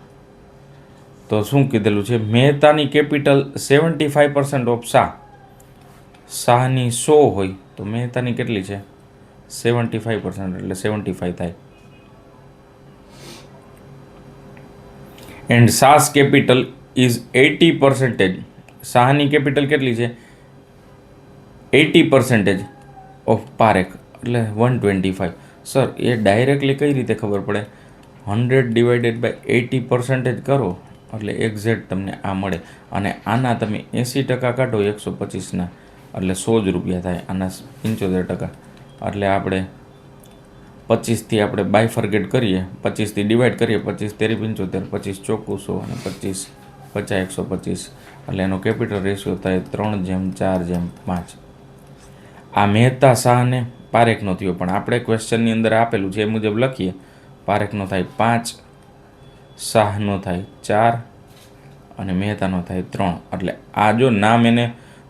તો શું કીધેલું છે, મહેતાની કેપિટલ 75% ઓફ શાહ, શાહની 100 હોય તો મહેતાની કેટલી છે 75% એટલે 75 થાય. And Shah's capital is 80%. શાહની કેપિટલ કેટલી છે 80% ઓફ પારેખ એટલે 125. સર એ ડાયરેક્ટલી કઈ રીતે ખબર પડે, 100/80% કરો એટલે એક્ઝેક્ટ તમને આ મળે. અને આના તમે 80% કાઢો 125ના એટલે 100 જ રૂપિયા થાય. આના 75% એટલે આપણે 25થી આપણે બાયફર્ગેટ કરીએ, 25થી ડિવાઈડ કરીએ, 25 તેરી 75, 25 ચોખ્ખું 100 અને 25 50 125 એટલે એનો કેપિટલ રેશિયો થાય 3/4/5. આ મહેતા, શાહ ને પારેખનો થયો, પણ આપણે ક્વેશ્ચનની અંદર આપેલું છે એ મુજબ લખીએ. પારેખનો થાય 5, શાહનો થાય 4 અને મહેતાનો થાય 3. એટલે આ જો નામ એને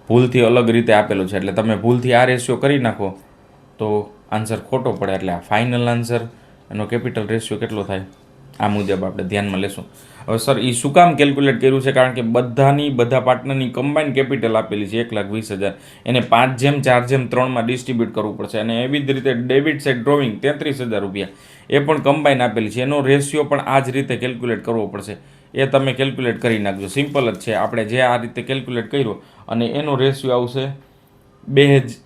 ભૂલથી અલગ રીતે આપેલું છે એટલે તમે ભૂલથી આ રેશિયો કરી નાખો તો આન્સર ખોટો પડે. એટલે આ ફાઇનલ આન્સર એનો કેપિટલ રેશિયો કેટલો થાય આ મુજબ આપણે ધ્યાનમાં લેશું. હવે સર એ શું કામ કેલ્ક્યુલેટ કર્યું છે, કારણ કે બધા પાર્ટનરની કમ્બાઇન કેપિટલ આપેલી છે 1,20,000. એને 5/4/3માં ડિસ્ટ્રીબ્યુટ કરવું પડશે. અને એવી જ રીતે ડેબિટ સાઇડ ડ્રોવિંગ 33,000 રૂપિયા એ પણ કમ્બાઇન આપેલી છે. એનો રેશિયો પણ આ જ રીતે કેલ્ક્યુલેટ કરવો પડશે. એ તમે કેલ્ક્યુલેટ કરી નાખજો, સિમ્પલ જ છે. આપણે જે આ રીતે કેલ્ક્યુલેટ કર્યો અને એનો રેશિયો આવશે 2.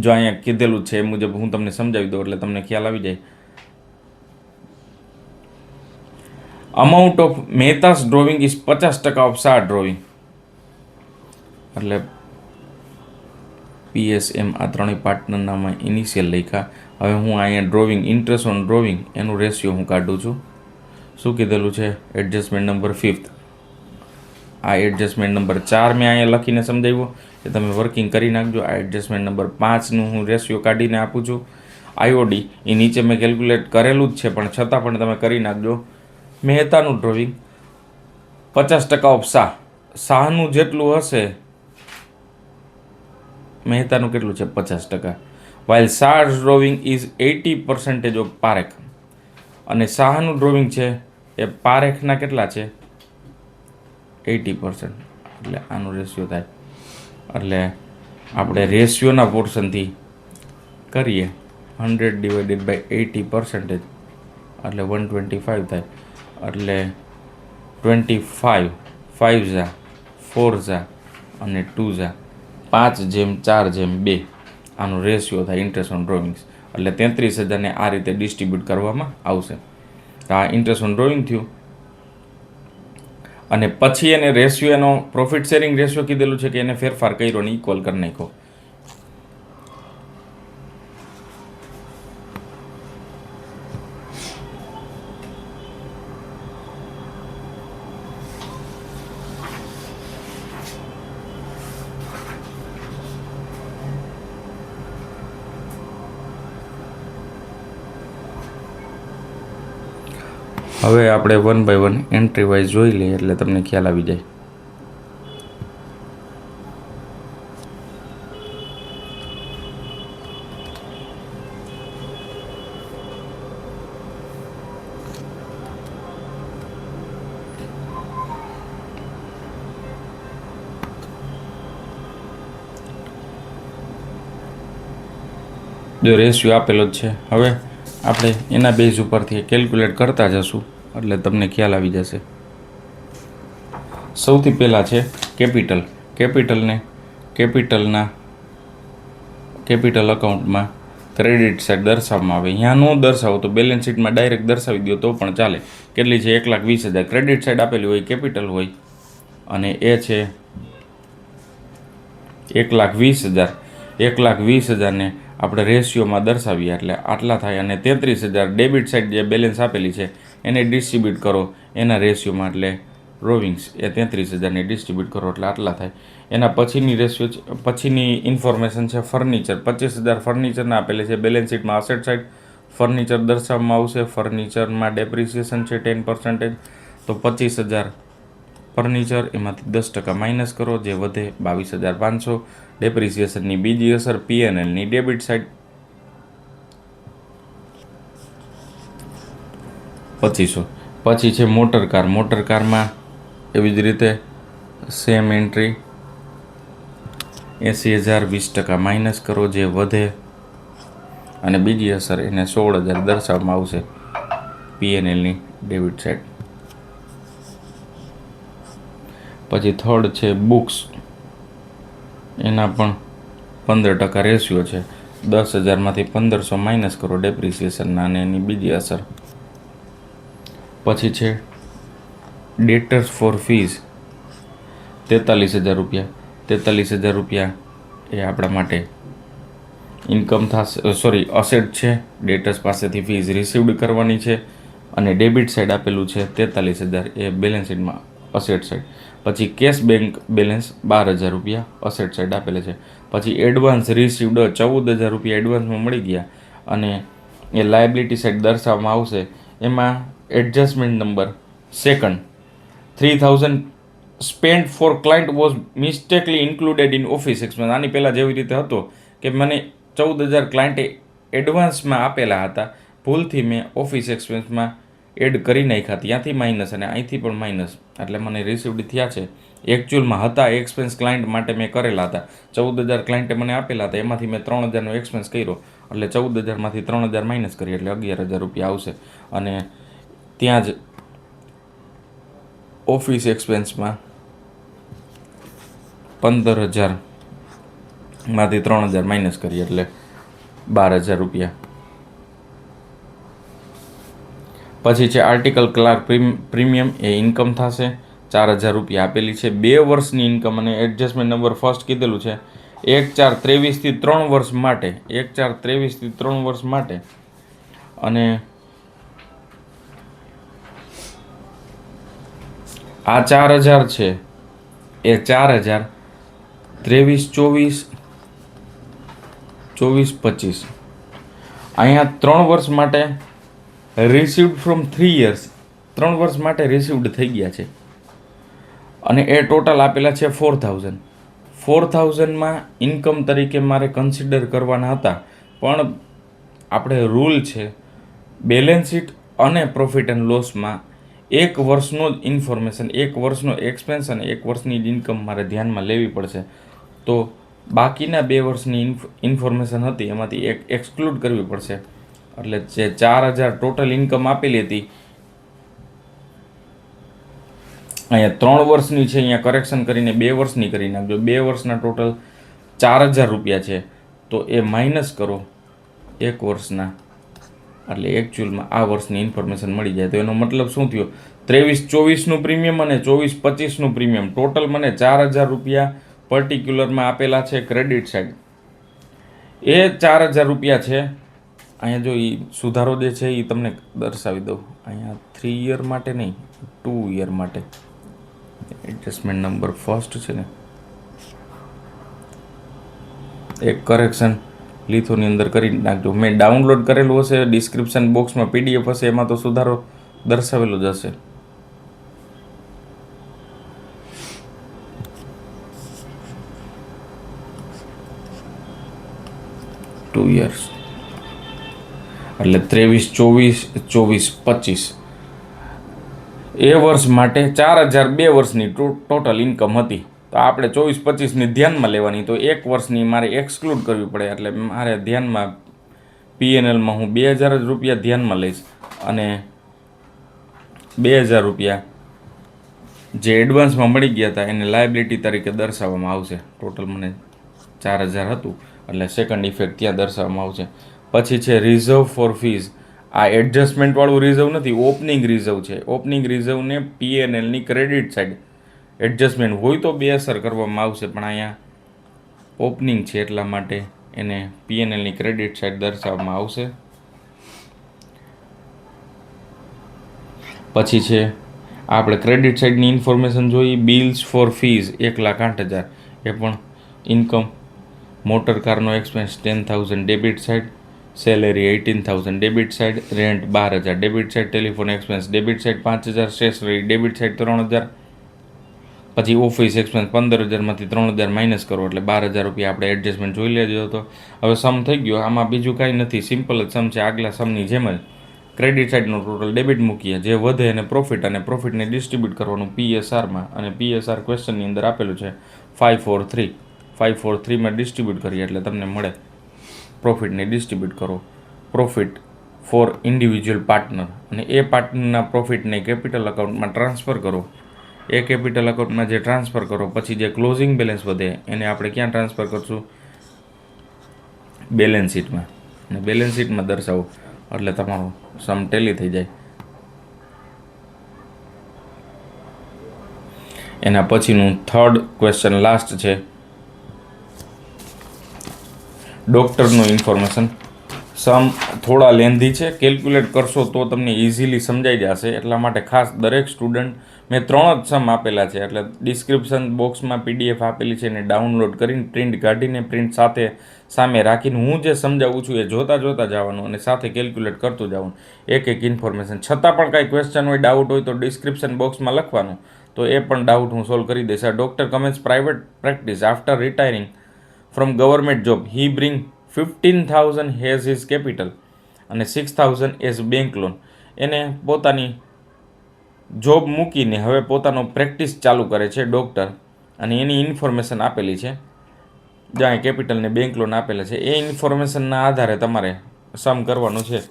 જો અહીંયા કીધેલું છે એ મુજબ હું તમને સમજાવી દઉં એટલે તમને ખ્યાલ આવી જાય. Amount of Mehta's drawing is 50% of Shah drawing એટલે PSM આ ત્રણેય પાર્ટનરનામાં ઇનિશિયલ લખ્યા. હવે હું અહીંયા ડ્રોવિંગ, ઇન્ટરેસ્ટ ઓન ડ્રોવિંગ એનું રેશિયો હું કાઢું છું. શું કીધેલું છે, એડજસ્ટમેન્ટ નંબર 5th. આ એડજસ્ટમેન્ટ નંબર 4 મેં અહીંયા લખીને સમજાવ્યો કે તમે વર્કિંગ કરી નાખજો. આ એડજસ્ટમેન્ટ નંબર 5નું હું રેશિયો કાઢીને આપું છું. IOD એ નીચે મેં કેલ્ક્યુલેટ કરેલું જ છે પણ છતાં પણ તમે કરી નાખજો. મહેતાનું ડ્રોઈંગ 50% ઓફ શાહનું જેટલું હશે, મહેતાનું કેટલું છે 50%, while શાહ's drawing is 80% of Parekh, અને શાહનું ડ્રોઈંગ છે એ પારેખના કેટલા છે 80%, એટલે આનો રેશિયો થાય. એટલે આપણે રેશિયોના પોર્શનથી કરીએ 100 ડિવાઇડેડ બાય 80%, એટલે 125 થાય. એટલે 25 5 ઝા 4 ઝા અને 2 ઝા 5:4:2 આનો રેશિયો થાય ઇન્ટરેસ્ટ ઓન ડ્રોઈંગ્સ. એટલે 33,000ને આ રીતે ડિસ્ટ્રીબ્યુટ કરવામાં આવશે. તો આ ઇન્ટરેસ્ટ ઓન ડ્રોઈંગ થયું. અને પછી એને રેશિયો, એનો પ્રોફિટ શેરિંગ રેશિયો કીધેલું છે કે એને ફેરફાર કર્યો ને ઇક્વલ કરી નાખ્યો. હવે આપણે 1 by 1 એન્ટ્રી વાઇઝ જોઈ લઈએ એટલે તમને ખ્યાલ આવી જાય. જો રેશિયો આપેલો જ છે. હવે આપણે એના બેઝ ઉપરથી કેલ્ક્યુલેટ કરતા જશું એટલે તમને ખ્યાલ આવી જશે. સૌથી પહેલાં છે કેપિટલ. કેપિટલ અકાઉન્ટમાં ક્રેડિટ સાઇડ દર્શાવવામાં આવે. અહીંયા ન દર્શાવો તો બેલેન્સ શીટમાં ડાયરેક્ટ દર્શાવી દો તો પણ ચાલે. કેટલી છે 1,20,000. ક્રેડિટ સાઇડ આપેલી હોય કેપિટલ હોય અને એ છે 1,20,000. 1,20,000ને આપણે રેશિયોમાં દર્શાવીએ એટલે આટલા થાય. અને 33,000 ડેબિટ સાઇડ જે બેલેન્સ આપેલી છે એને ડિસ્ટ્રીબ્યુટ કરો એના રેશિયોમાં, એટલે ડ્રોવિંગ્સ એ 33,000ને ડિસ્ટ્રીબ્યુટ કરો એટલે આટલા થાય. એના પછીની રેશિયો, પછીની ઇન્ફોર્મેશન છે ફર્નિચર. 25,000 ફર્નિચરના આપેલી છે બેલેન્સ શીટમાં. અસેટ સાઇડ ફર્નિચર દર્શાવવામાં આવશે. ફર્નિચરમાં ડેપ્રિસિએશન છે 10%, તો 25,000 ફર્નિચર, એમાંથી 10% માઇનસ કરો, જે વધે 22,500. ડેપ્રિસિએશનની બીજી અસર P&Lની ડેબિટ સાઇડ 2,500. પછી છે મોટર કાર. મોટર કારમાં એવી જ રીતે સેમ એન્ટ્રી 80,000, 20% માઇનસ કરો, જે વધે, અને બીજી અસર એને 16,000 દર્શાવવામાં આવશે P&Lની ડેબિટ સાઇડ. પછી થર્ડ છે બુક્સ. એના પણ 15% રેશિયો છે. 10,000માંથી 1,500 માઇનસ કરો ડેપ્રિસિએશનના અને એની બીજી અસર. પછી છે ડેટર્સ ફોર ફીઝ 43,000 રૂપિયા. 43,000 રૂપિયા એ આપણા માટે ઇન્કમ થશે, સોરી અસેટ છે. ડેટર્સ પાસેથી ફીઝ રિસીવડ કરવાની છે અને ડેબિટ સાઇડ આપેલું છે 43,000 એ બેલેન્સ શીટમાં અસેટ સાઇડ. પછી કેશ બેંક બેલેન્સ 12,000 રૂપિયા અસેટ સાઇડ આપેલા છે. પછી એડવાન્સ રિસીવડ 14,000 રૂપિયા એડવાન્સમાં મળી ગયા અને એ લાયબિલિટી સાઇડ દર્શાવવામાં આવશે. એમાં adjustment number second 3,000 spend for client was mistakenly included in office expense. આની પહેલાં જેવી રીતે હતો કે મને 14,000 ક્લાયન્ટે એડવાન્સમાં આપેલા હતા, ભૂલથી મેં ઓફિસ એક્સપેન્સમાં એડ કરી નાખ્યા, ત્યાંથી માઇનસ અને અહીંથી પણ માઇનસ, એટલે મને રિસીવડ થયા છે. એકચ્યુઅલમાં હતા એક્સપેન્સ ક્લાયન્ટ માટે મેં કરેલા હતા. 14,000 ક્લાયન્ટે મને આપેલા હતા, એમાંથી મેં 3,000નો એક્સપેન્સ કર્યો, એટલે 14,000માંથી 3,000 માઇનસ કરી એટલે 11,000 રૂપિયા આવશે. અને ત્યાં જ ઓફિસ એક્સપેન્સમાં 15,000માંથી 3,000 માઇનસ કરીએ એટલે 12,000 રૂપિયા. પછી છે આર્ટિકલ ક્લાર્ક પ્રીમિયમ, એ ઇન્કમ થશે 4,000 રૂપિયા આપેલી છે. 2 વર્ષની ઇન્કમ અને એડજસ્ટમેન્ટ નંબર ફર્સ્ટ કીધેલું છે 1/4/23થી 3 વર્ષ માટે. 1/4/23થી 3 વર્ષ માટે. અને આ 4,000 છે એ 4,000 23-24, 24-25. અહીંયા 3 વર્ષ માટે રિસીવ્ડ ફ્રોમ 3 years 3 વર્ષ માટે રિસીવડ થઈ ગયા છે અને એ ટોટલ આપેલા છે 4000. 4000માં ઇન્કમ તરીકે મારે કન્સિડર કરવાના હતા, પણ આપણે રૂલ છે બેલેન્સ શીટ અને પ્રોફિટ એન્ડ લોસમાં 1 વર્ષનો જ ઇન્ફોર્મેશન, 1 વર્ષનો એક્સપેન્સ અને 1 વર્ષની જ ઇન્કમ મારે ધ્યાનમાં લેવી પડશે. તો બાકીના 2 વર્ષની ઇન્ફોર્મેશન હતી એમાંથી એક એક્સક્લુડ કરવી પડશે. એટલે જે 4000 ટોટલ ઇન્કમ આપેલી હતી, અહીંયા 3 વર્ષની છે, અહીંયા કરેક્શન કરીને 2 વર્ષની કરી નાખજો. 2 વર્ષના ટોટલ 4000 રૂપિયા છે, તો એ માઇનસ કરો 1 વર્ષના, એટલે એકચ્યુઅલમાં આ વર્ષની ઇન્ફોર્મેશન મળી જાય. તો એનો મતલબ શું થયો? 23-24નું પ્રીમિયમ અને 24-25નું પ્રીમિયમ ટોટલ મને 4000 રૂપિયા પર્ટિક્યુલરમાં આપેલા છે ક્રેડિટ સાઇડ. એ 4000 રૂપિયા છે. અહીંયા જો એ સુધારો જે છે એ તમને દર્શાવી દઉં. અહીંયા 3 યર માટે નહીં, 2 યર માટે એડજસ્ટમેન્ટ નંબર ફર્સ્ટ છે ને, એક કરેક્શન લીથોની અંદર કરી નાખજો. મેં ડાઉનલોડ કરેલું હશે, ડિસ્ક્રિપ્શન બોક્સમાં PDF હશે, એમાં તો સુધારો દર્શાવેલો જ હશે. ટુ યર્સ એટલે 23-24, 24-25 એ વર્ષ માટે 4000 2 વર્ષની ટોટલ ઇન્કમ હતી. તો આપણે 24-25ની ધ્યાનમાં લેવાની. તો 1 વર્ષની મારે એક્સક્લુડ કરવી પડે. એટલે મારે ધ્યાનમાં PNLમાં હું 2000 રૂપિયા ધ્યાનમાં લઈશ અને 2000 રૂપિયા જે એડવાન્સમાં મળી ગયા હતા એને લાયબિલિટી તરીકે દર્શાવવામાં આવશે. ટોટલ મને 4000 હતું એટલે સેકન્ડ ઇફેક્ટ ત્યાં દર્શાવવામાં આવશે. પછી છે રિઝર્વ ફોર ફીઝ. આ એડજસ્ટમેન્ટવાળું રિઝર્વ નથી, ઓપનિંગ રિઝર્વ છે. ઓપનિંગ રિઝર્વને PNLની ક્રેડિટ સાઇડ એડજસ્ટમેન્ટ હોય તો બેઅસર કરવામાં આવશે, પણ અહીંયા ઓપનિંગ છે એટલા માટે એને PNLની ક્રેડિટ સાઇડ દર્શાવવામાં આવશે. પછી છે આપણે ક્રેડિટ સાઇડની ઇન્ફોર્મેશન જોઈ. બિલ્સ ફોર ફીઝ 1,08,000 એ પણ ઇન્કમ. મોટર કારનો expense 10,000 debit side. Salary 18,000 debit side. Rent 12,000 debit side. Telephone expense debit side 5,000. Stationery debit side 3,000. પછી ઓફિસ એક્સપેન્સ 15,000માંથી 3,000 માઇનસ કરો એટલે 12,000 રૂપિયા આપણે એડજસ્ટમેન્ટ જોઈ લેજો. હતો હવે સમ થઈ ગયો. આમાં બીજું કાંઈ નથી, સિમ્પલ જ સમ છે. આગલા સમની જેમ જ ક્રેડિટ સાઇડનો ટોટલ ડેબિટ મૂકીએ, જે વધે એને પ્રોફિટ અને પ્રોફિટને ડિસ્ટ્રીબ્યુટ કરવાનું PSRમાં. અને PSR ક્વેશ્ચનની અંદર આપેલું છે 543. 543માં ડિસ્ટ્રીબ્યુટ કરીએ એટલે તમને મળે પ્રોફિટને ડિસ્ટ્રીબ્યુટ કરો. પ્રોફિટ ફોર ઇન્ડિવિજ્યુઅલ પાર્ટનર, અને એ પાર્ટનરના પ્રોફિટને કેપિટલ અકાઉન્ટમાં ટ્રાન્સફર કરો. એ કેપિટલ અકાઉન્ટમાં જે ટ્રાન્સફર કરો પછી જે ક્લોઝિંગ બેલેન્સ વધે એને આપણે ક્યાં ટ્રાન્સફર કરશું? બેલેન્સ શીટમાં. અને બેલેન્સ શીટમાં દર્શાવો એટલે તમારો સમ ટેલી થઈ જાય. એના પછીનું થર્ડ ક્વેશ્ચન લાસ્ટ છે ડૉક્ટરનું ઇન્ફોર્મેશન. સમ થોડા લેન્ધી છે, કેલ્ક્યુલેટ કરશો તો તમને ઇઝીલી સમજાઈ જશે. એટલા માટે ખાસ દરેક સ્ટુડન્ટ, મેં 3 જ સમ આપેલા છે એટલે ડિસ્ક્રિપ્શન બોક્સમાં PDF આપેલી છે, એને ડાઉનલોડ કરીને પ્રિન્ટ કાઢીને પ્રિન્ટ સાથે સામે રાખીને હું જે સમજાવું છું એ જોતા જવાનું અને સાથે કેલ્ક્યુલેટ કરતું જવાનું, એક ઇન્ફોર્મેશન. છતાં પણ કાંઈ ક્વેશ્ચન હોય, ડાઉટ હોય તો ડિસ્ક્રિપ્શન બોક્સમાં લખવાનું, તો એ પણ ડાઉટ હું સોલ્વ કરી દઈશ. આ doctor commences private practice after retiring from government job. He bring 15,000 has his capital અને 6,000 એઝ બેંક લોન. એને પોતાની જોબ મૂકીને હવે પોતાનો પ્રેક્ટિસ ચાલુ કરે છે ડૉક્ટર, અને એની ઇન્ફોર્મેશન આપેલી છે, જ્યાં કેપિટલને બેંક લોન આપેલા છે. એ ઇન્ફોર્મેશનના આધારે તમારે સમ કરવાનું છે.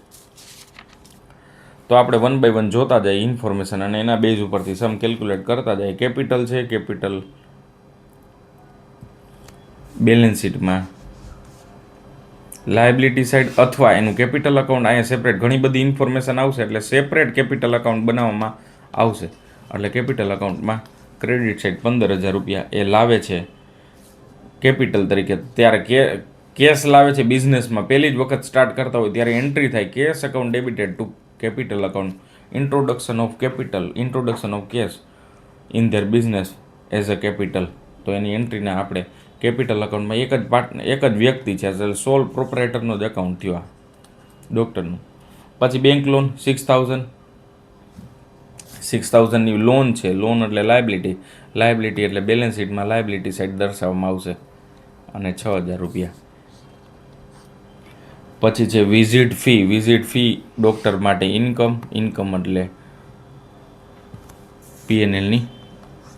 તો આપણે 1 by 1 જોતા જઈએ ઇન્ફોર્મેશન અને એના બેઝ ઉપરથી સમ કેલ્ક્યુલેટ કરતા જઈએ. કેપિટલ છે, કેપિટલ બેલેન્સ શીટમાં લાયબિલિટી સાઇડ અથવા એનું કેપિટલ અકાઉન્ટ અહીંયા સેપરેટ. ઘણી બધી ઇન્ફોર્મેશન આવશે એટલે સેપરેટ કેપિટલ અકાઉન્ટ બનાવવામાં આવશે. એટલે કેપિટલ અકાઉન્ટમાં ક્રેડિટ સાઇડ 15,000 રૂપિયા એ લાવે છે કેપિટલ તરીકે. ત્યારે કેશ લાવે છે બિઝનેસમાં. પહેલી જ વખત સ્ટાર્ટ કરતા હોય ત્યારે એન્ટ્રી થાય cash account debited to capital account. Introduction of cash in their business as a capital. તો એની એન્ટ્રીને આપણે કેપિટલ અકાઉન્ટમાં એક જ વ્યક્તિ છે એટલે સોલ પ્રોપરેટરનો જ અકાઉન્ટ થયો આ ડૉક્ટરનું. પછી બેંક લોન 6,000 6000ની લોન છે, લોન એટલે લાયબિલિટી એટલે બેલેન્સ શીટમાં લાયબિલિટી સાઈડ દર્શાવવામાં આવશે અને 6000 રૂપિયા. પછી છે વિઝિટ ફી ડૉક્ટર માટે ઇન્કમ એટલે P&Lની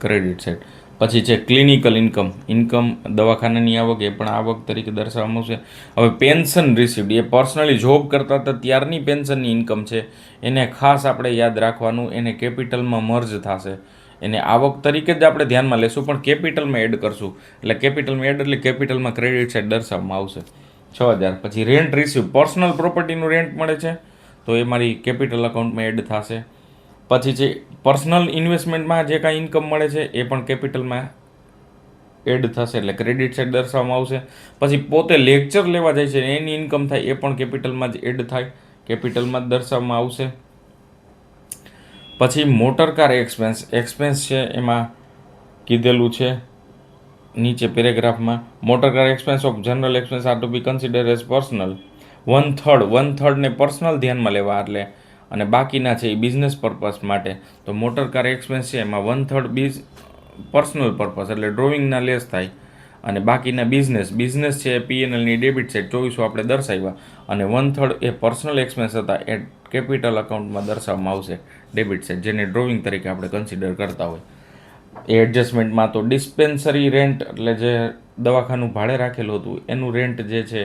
ક્રેડિટ સાઈડ. પછી છે ક્લિનિકલ ઇન્કમ દવાખાનાની આવક, એ પણ આવક તરીકે દર્શાવવામાં આવશે. હવે પેન્શન રિસીવ્ડ એ પર્સનલી જોબ કરતા હતા ત્યારની પેન્શનની ઇન્કમ છે, એને ખાસ આપણે યાદ રાખવાનું, એને કેપિટલમાં મર્જ થશે, એને આવક તરીકે જ આપણે ધ્યાનમાં લેશું પણ કેપિટલમાં એડ કરશું, એટલે કેપિટલમાં એડ એટલે કેપિટલમાં ક્રેડિટ સાઈડ દર્શાવવામાં આવશે 6000. પછી રેન્ટ રિસીવ પર્સનલ પ્રોપર્ટીનું રેન્ટ મળે છે તો એ મારી કેપિટલ અકાઉન્ટમાં એડ થશે. પછી જે પર્સનલ ઇન્વેસ્ટમેન્ટમાં જે કાંઈ ઇન્કમ મળે છે એ પણ કેપિટલમાં એડ થશે એટલે ક્રેડિટ સાઈડ દર્શાવવામાં આવશે. પછી પોતે લેક્ચર લેવા જાય છે એની ઇન્કમ થાય એ પણ કેપિટલમાં જ એડ થાય, કેપિટલમાં જ દર્શાવવામાં આવશે. પછી મોટર કાર એક્સપેન્સ છે એમાં કીધેલું છે નીચે પેરેગ્રાફમાં, motor car expense of general expense are to be consider as personal. 1/3 personal ધ્યાનમાં લેવા એટલે, અને બાકીના છે એ બિઝનેસ પર્પઝ માટે. તો મોટર કાર એક્સપેન્સ છે એમાં 1/3 પર્સનલ પર્પઝ એટલે ડ્રોઈંગના લેસ થાય, અને બાકીના બિઝનેસ છે એ P&Lની ડેબિટ સાઈડ 2400 આપણે દર્શાવ્યા, અને 1/3 એ પર્સનલ એક્સપેન્સ હતા એ કેપિટલ અકાઉન્ટમાં દર્શાવવામાં આવશે ડેબિટ સાઈડ, જેને ડ્રોઈંગ તરીકે આપણે કન્સિડર કરતા હોય. એ એડજસ્ટમેન્ટમાં તો ડિસ્પેન્સરી રેન્ટ એટલે જે દવાખાનું ભાડે રાખેલું હતું એનું રેન્ટ જે છે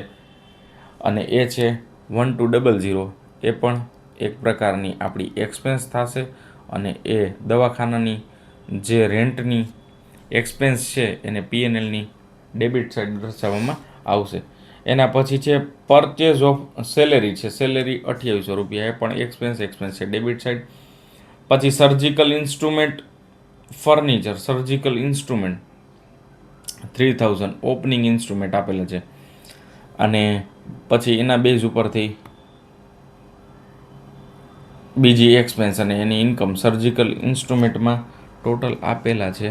અને એ છે 1200, એ પણ એક પ્રકારની આપણી એક્સપેન્સ થશે, અને એ દવાખાનાની જે રેન્ટની એક્સપેન્સ છે એને P&Lની ડેબિટ સાઈડ દર્શાવવામાં આવશે. એના પછી છે પરચેઝ ઓફ સેલેરી છે, સેલેરી 2800 રૂપિયા, એ પણ એક્સપેન્સ છે ડેબિટ સાઈડ. પછી surgical instrument furniture, surgical instrument 3000 opening instrument આપેલા છે, અને પછી એના બેઝ ઉપરથી બીજી એક્સપેન્સ અને એની ઇન્કમ સર્જિકલ ઇન્સ્ટ્રુમેન્ટમાં ટોટલ આપેલા છે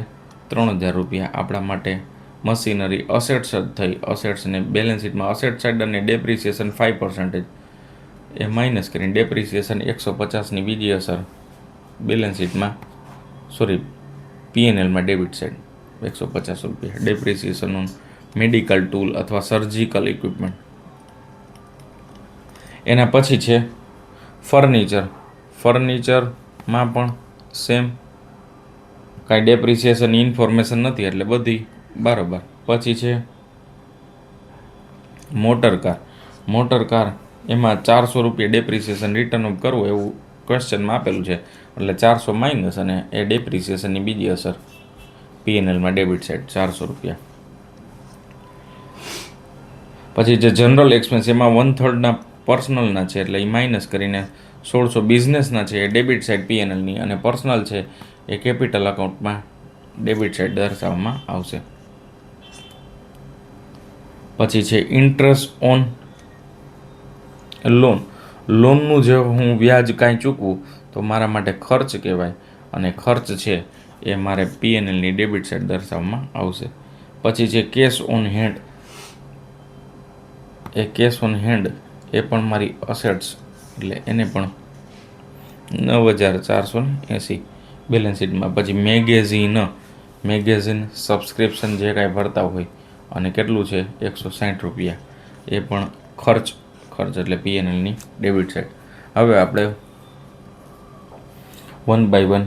3000 રૂપિયા. આપણા માટે મશીનરી અસેટ્સ જ થઈ, અસેટ્સને બેલેન્સ શીટમાં અસેટ સાઈડ અને ડેપ્રિસિએશન 5% એ માઇનસ કરીને ડેપ્રિસિએશન 150ની બીજી અસર બેલેન્સ શીટમાં P&Lમાં ડેબિટ સાઈડ 150 રૂપિયા. ડેપ્રિસિએશન ઓન મેડિકલ ટૂલ અથવા સર્જિકલ ઇક્વિપમેન્ટ. એના પછી છે ફર્નિચરમાં પણ સેમ, કાંઈ ડેપ્રિસિએશન ઇન્ફોર્મેશન નથી એટલે બધી બરાબર. પછી છે મોટર કાર એમાં 400 રૂપિયા ડેપ્રિસિએશન રિટર્ન ઓફ કરવું એવું ક્વેશ્ચનમાં આપેલું છે, એટલે 400 માઇનસ અને એ ડેપ્રિસિએશનની બીજી અસર P&Lમાં ડેબિટ સાઈડ 400 રૂપિયા. પછી જે જનરલ એક્સપેન્સ એમાં 1/3 પર્સનલના છે એટલે એ માઇનસ કરીને 1600 બિઝનેસના છે એ ડેબિટ સાઈડ P&Lની, અને પર્સનલ છે એ કેપિટલ અકાઉન્ટમાં ડેબિટ સાઈડ દર્શાવવામાં આવશે. પછી છે ઇન્ટરેસ્ટ ઓન લોનનું જે હું વ્યાજ કાંઈ ચૂકવું તો મારા માટે ખર્ચ કહેવાય, અને ખર્ચ છે એ મારે P&Lની ડેબિટ સાઈડ દર્શાવવામાં આવશે. પછી છે કેશ ઓન હેન્ડ એ પણ મારી અસેટ્સ એટલે એને પણ 9480 બેલેન્સ શીટમાં. પછી મેગેઝિન સબસ્ક્રિપ્શન જે કાંઈ ભરતા હોય અને કેટલું છે 160 રૂપિયા, એ પણ ખર્ચ એટલે P&Lની ડેબિટ સાઈડ. હવે આપણે 1 by 1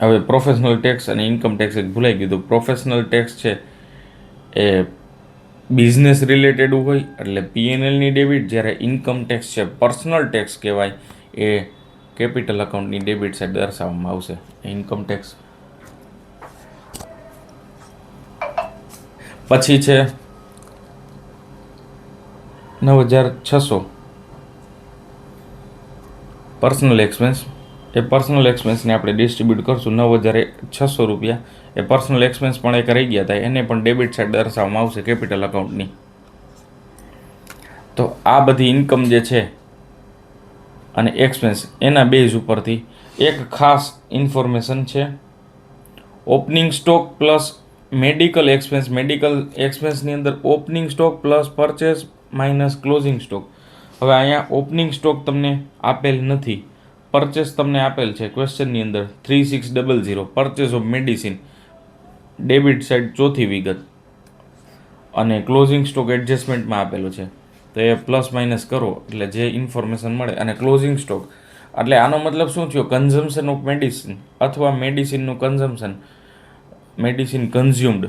હવે પ્રોફેશનલ ટેક્સ અને ઇન્કમ ટેક્સ એક ભૂલાઈ ગયું. પ્રોફેશનલ ટેક્સ છે એ બિઝનેસ રિલેટેડ હોય એટલે P&Lની ડેબિટ, જ્યારે ઇન્કમ ટેક્સ છે પર્સનલ ટેક્સ કહેવાય એ કેપિટલ અકાઉન્ટની ડેબિટ સાઈડ દર્શાવવામાં આવશે ઇન્કમ ટેક્સ. પછી છે 9600 પર્સનલ એક્સપેન્સ, એ પર્સનલ એક્સપેન્સને આપણે ડિસ્ટ્રીબ્યુટ કરશું 9600 રૂપિયા, એ પર્સનલ એક્સપેન્સ પણ એક રહી ગયા હતા એને પણ ડેબિટ સાઈડ દર્શાવવામાં આવશે કેપિટલ અકાઉન્ટની. તો આ બધી ઇન્કમ જે છે અને એક્સપેન્સ એના બેઝ ઉપરથી એક ખાસ ઇન્ફોર્મેશન છે, ઓપનિંગ સ્ટોક પ્લસ મેડિકલ એક્સપેન્સની અંદર opening stock plus purchase minus closing stock. હવે અહીંયા ઓપનિંગ સ્ટોક તમને આપેલ નથી પરચેસ તમને આપેલ છે ક્વેશ્ચનની અંદર 3600 purchase of medicine, debit side ચોથી વિગત, અને ક્લોઝિંગ સ્ટોક એડજસ્ટમેન્ટમાં આપેલું છે. તો એ પ્લસ માઇનસ કરો એટલે જે ઇન્ફોર્મેશન મળે. અને ક્લોઝિંગ સ્ટોક એટલે આનો મતલબ શું થયો, કન્ઝમ્પશન ઓફ મેડિસિન અથવા મેડિસિનનું કન્ઝમ્પશન, મેડિસિન કન્ઝ્યુમ્ડ,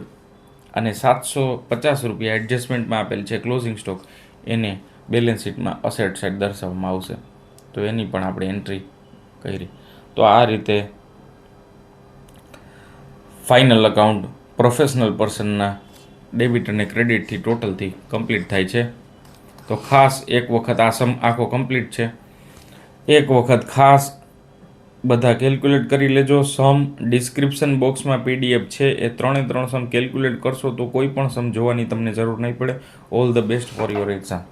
અને 750 રૂપિયા એડજસ્ટમેન્ટમાં આપેલ છે ક્લોઝિંગ સ્ટોક, એને બેલેન્સ શીટમાં અસેટ સાઇડ દર્શાવવામાં આવશે. તો એની પણ આપણે એન્ટ્રી કરી. તો આ રીતે ફાઇનલ અકાઉન્ટ પ્રોફેશનલ પર્સનના ડેબિટ અને ક્રેડિટથી ટોટલથી કમ્પ્લીટ થાય છે. તો ખાસ એક વખત આ સમ આખો કમ્પ્લીટ છે, એક વખત ખાસ બધા કેલ્ક્યુલેટ કરી લેજો. સમ ડિસ્ક્રિપ્શન બોક્સમાં PDF છે, એ 3 સમ કેલ્ક્યુલેટ કરશો તો કોઈ પણ સમ જોવાની તમને જરૂર નહીં પડે. All the best for your exam.